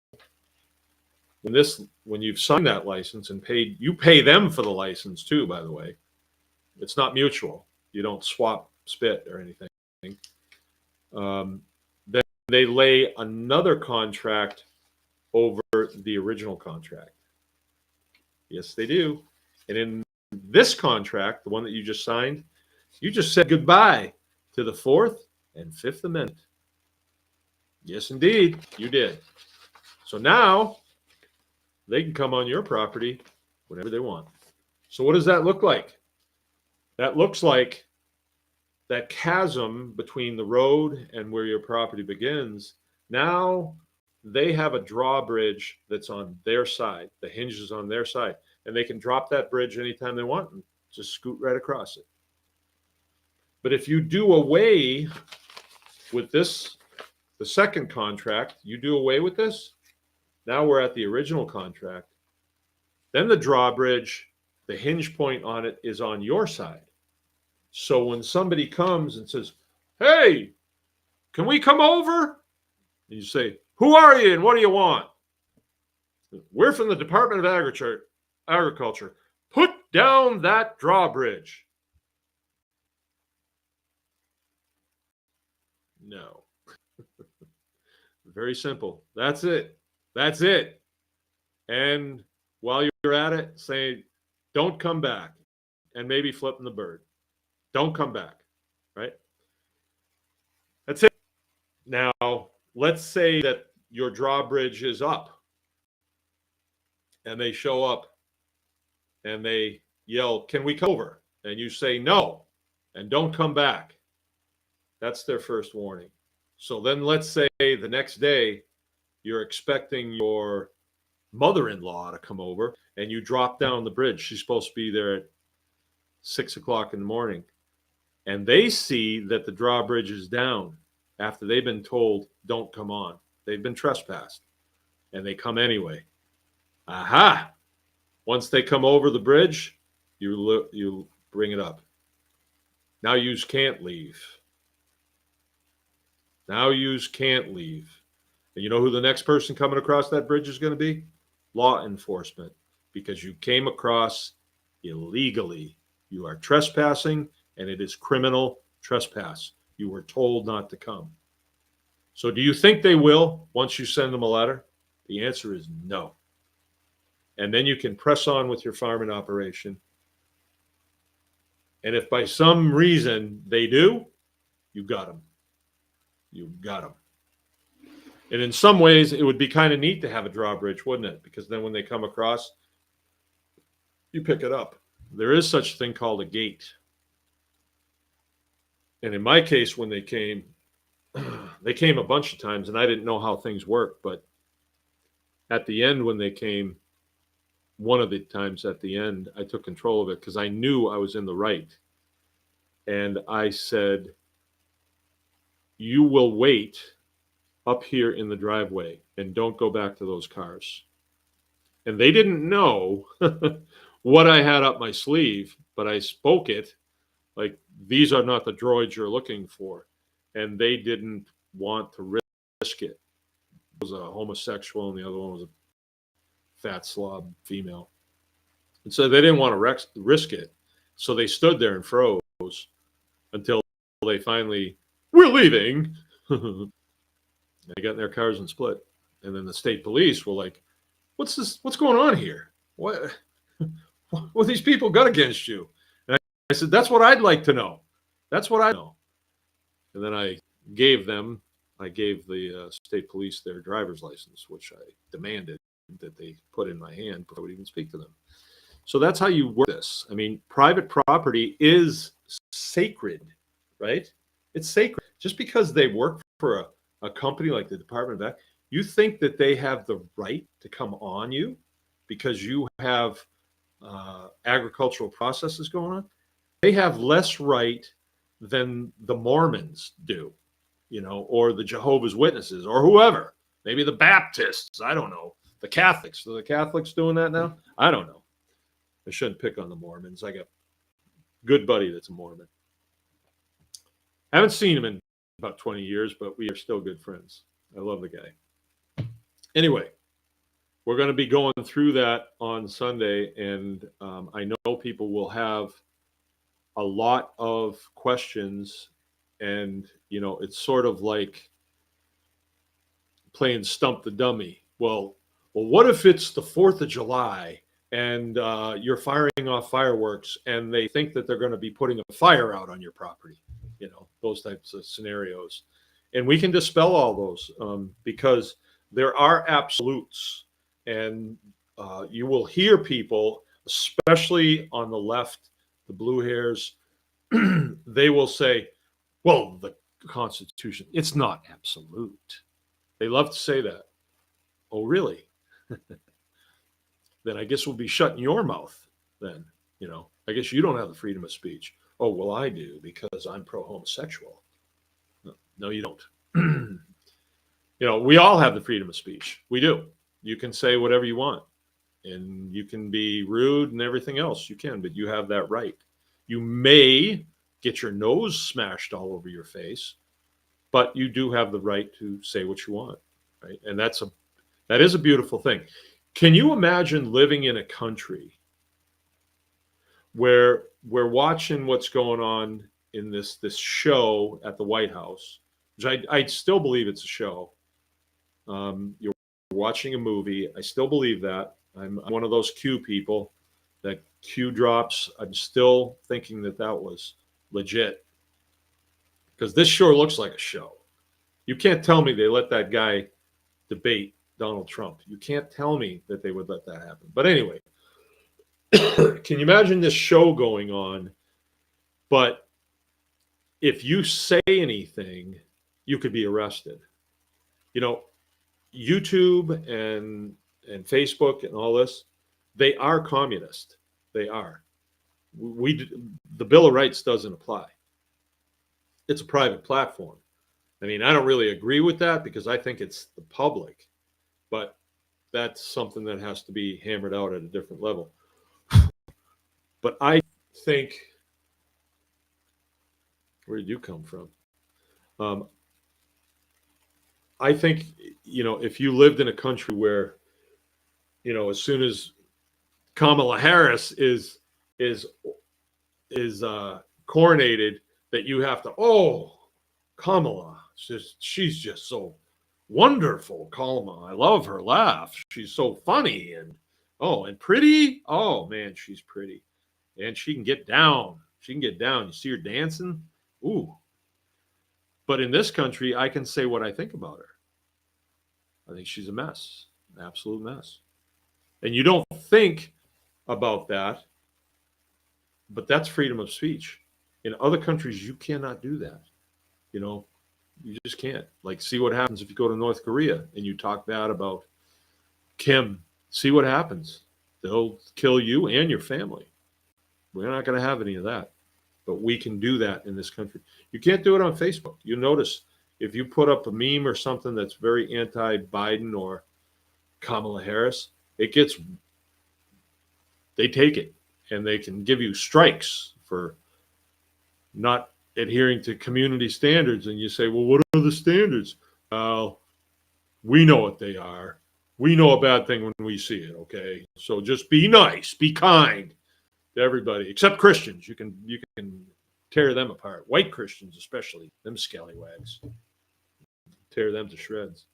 when you've signed that license and paid, you pay them for the license too, by the way. It's not mutual. You don't swap spit or anything. Then they lay another contract over the original contract. Yes, they do. And in this contract, the one that you just signed, you just said goodbye to the Fourth and Fifth Amendment. Yes, indeed, you did. So now they can come on your property whenever they want. So what does that look like? That looks like that chasm between the road and where your property begins. Now they have a drawbridge that's on their side. The hinge is on their side. And they can drop that bridge anytime they want and just scoot right across it. But if you do away with this, the second contract, you do away with this, now we're at the original contract. Then the drawbridge, the hinge point on it is on your side. So when somebody comes and says, hey, can we come over? And you say, who are you and what do you want? We're from the Department of Agriculture. Put down that drawbridge. No. Very simple. That's it. That's it. And while you're at it, say, don't come back. And maybe flipping the bird. Don't come back. Right? That's it. Now, let's say that your drawbridge is up. And they show up and they yell, can we come over? And you say no. And don't come back. That's their first warning. So then let's say the next day you're expecting your mother-in-law to come over and you drop down the bridge. She's supposed to be there at 6 o'clock in the morning. And they see that the drawbridge is down after they've been told, don't come on. They've been trespassed. And they come anyway. Aha! Once they come over the bridge, you bring it up. Now yous can't leave. Now yous can't leave. And you know who the next person coming across that bridge is going to be? Law enforcement. Because you came across illegally. You are trespassing, and it is criminal trespass. You were told not to come. So do you think they will once you send them a letter? The answer is no. And then you can press on with your farming operation. And if by some reason they do, you got them. You got them. And in some ways, it would be kind of neat to have a drawbridge, wouldn't it? Because then when they come across, you pick it up. There is such a thing called a gate. And in my case, when they came a bunch of times, and I didn't know how things worked. But at the end, when they came, one of the times at the end, I took control of it because I knew I was in the right. And I said, you will wait up here in the driveway and don't go back to those cars. And they didn't know what I had up my sleeve, but I spoke it like, these are not the droids you're looking for. And they didn't want to risk it. One was a homosexual and the other one was a fat slob female. And so they didn't want to risk it. So they stood there and froze until they finally, we're leaving. They got in their cars and split. And then the state police were like, what's this? What's going on here? What these people got against you? And I said, that's what I'd like to know. That's what I know. And then I gave the state police their driver's license, which I demanded that they put in my hand before I would even speak to them. So that's how you work this. I mean, private property is sacred, right? It's sacred. Just because they work for a company like the Department of Ag, you think that they have the right to come on you because you have agricultural processes going on? They have less right than the Mormons do, or the Jehovah's Witnesses or whoever. Maybe the Baptists. I don't know. The Catholics. Are the Catholics doing that now? I don't know. I shouldn't pick on the Mormons. I got a good buddy that's a Mormon. I haven't seen him in about 20 years, but we are still good friends. I love the guy. Anyway, we're going to be going through that on Sunday, and I know people will have a lot of questions, and it's sort of like playing stump the dummy. Well, what if it's the 4th of July and you're firing off fireworks and they think that they're going to be putting a fire out on your property? Those types of scenarios. And we can dispel all those because there are absolutes. And you will hear people, especially on the left, the blue hairs, they will say, well, the Constitution, it's not absolute. They love to say that. Oh, really? Then I guess we'll be shutting your mouth then. I guess you don't have the freedom of speech. Oh, well, I do because I'm pro-homosexual. No, you don't. We all have the freedom of speech. We do. You can say whatever you want, and you can be rude and everything else. You can, but you have that right. You may get your nose smashed all over your face, but you do have the right to say what you want, right? And that is a beautiful thing. Can you imagine living in a country where we're watching what's going on in this show at the White House, which I still believe it's a show. You're watching a movie. I still believe that. I'm one of those Q people that Q drops. I'm still thinking that was legit because this sure looks like a show. You can't tell me they let that guy debate Donald Trump. You can't tell me that they would let that happen. But anyway, can you imagine this show going on? But if you say anything, you could be arrested. YouTube and Facebook and all this, they are communist. They are. The Bill of Rights doesn't apply. It's a private platform. I mean, I don't really agree with that because I think it's the public, but that's something that has to be hammered out at a different level. But I think, where did you come from? I think, if you lived in a country where, as soon as Kamala Harris is coronated, that you have to, Kamala, she's just so wonderful. Kamala, I love her laugh. She's so funny and pretty. Oh man, she's pretty, and she can get down. You see her dancing. Ooh. But in this country, I can say what I think about her. I think she's a mess, an absolute mess. And you don't think about that, but that's freedom of speech. In other countries, you cannot do that. You just can't. Like, see what happens if you go to North Korea and you talk bad about Kim. See what happens. They'll kill you and your family. We're not going to have any of that. But we can do that in this country. You can't do it on Facebook. You notice if you put up a meme or something that's very anti-Biden or Kamala Harris, they take it, and they can give you strikes for not adhering to community standards. And you say, well, what are the standards? Well, we know what they are. We know a bad thing when we see it, okay? So just be nice, be kind to everybody, except Christians. You can tear them apart. White Christians especially, them scallywags. Tear them to shreds.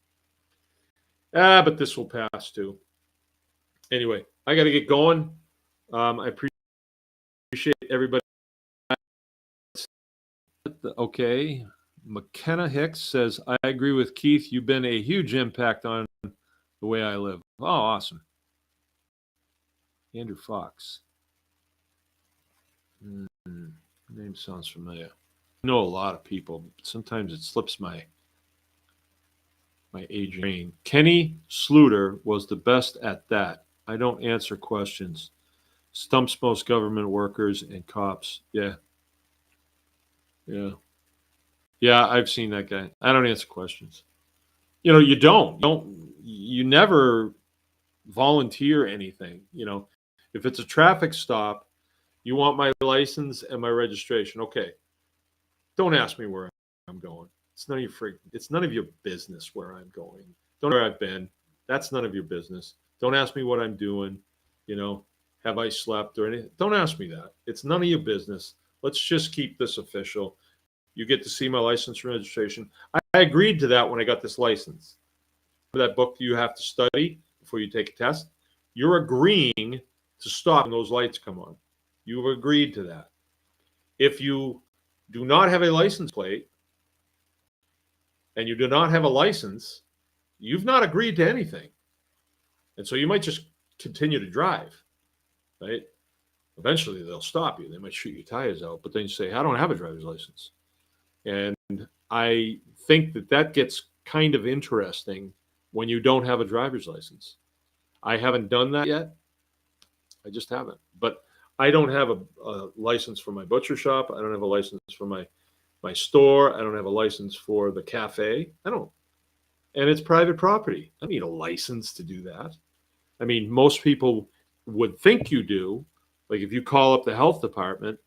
But this will pass too. Anyway, I got to get going. I appreciate everybody. Okay. McKenna Hicks says, I agree with Keith. You've been a huge impact on the way I live. Oh, awesome. Andrew Fox. Name sounds familiar. I know a lot of people. Sometimes it slips my aging brain. Kenny Sluter was the best at that. I don't answer questions. Stumps most government workers and cops. Yeah. I've seen that guy. I don't answer questions. You don't. You never volunteer anything. If it's a traffic stop, you want my license and my registration. Okay. Don't ask me where I'm going. It's none of your business where I'm going. Don't know where I've been. That's none of your business. Don't ask me what I'm doing. Have I slept or anything? Don't ask me that. It's none of your business. Let's just keep this official. You get to see my license and registration. I agreed to that when I got this license. That book you have to study before you take a test. You're agreeing to stop when those lights come on. You've agreed to that. If you do not have a license plate and you do not have a license, you've not agreed to anything. And so you might just continue to drive, right? Eventually they'll stop you. They might shoot your tires out, but then you say, I don't have a driver's license. And I think that gets kind of interesting when you don't have a driver's license. I haven't done that yet. I just haven't. But I don't have a license for my butcher shop. I don't have a license for my store. I don't have a license for the cafe. I don't. And it's private property. I don't need a license to do that. I mean, most people would think you do. Like if you call up the health department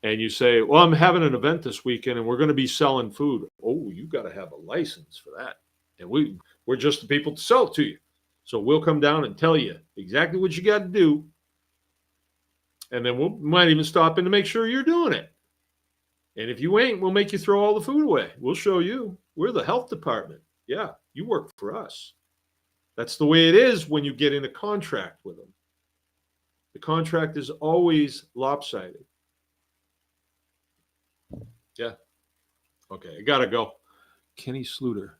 and you say, well, I'm having an event this weekend and we're going to be selling food. Oh, you got to have a license for that. And we're just the people to sell it to you. So we'll come down and tell you exactly what you got to do. And then we might even stop in to make sure you're doing it. And if you ain't, we'll make you throw all the food away. We'll show you. We're the health department. Yeah, you work for us. That's the way it is when you get in a contract with them. The contract is always lopsided. Yeah. Okay, I gotta go. Kenny Sluter.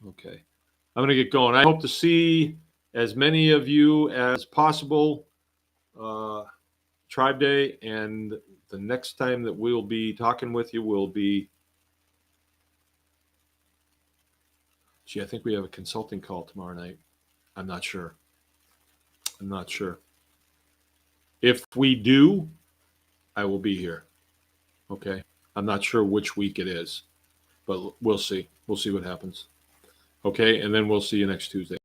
Okay. I'm gonna get going. I hope to see as many of you as possible. Tribe Day, and the next time that we'll be talking with you will be. I think we have a consulting call tomorrow night. I'm not sure. If we do, I will be here. Okay. I'm not sure which week it is, but we'll see. We'll see what happens. Okay. And then we'll see you next Tuesday.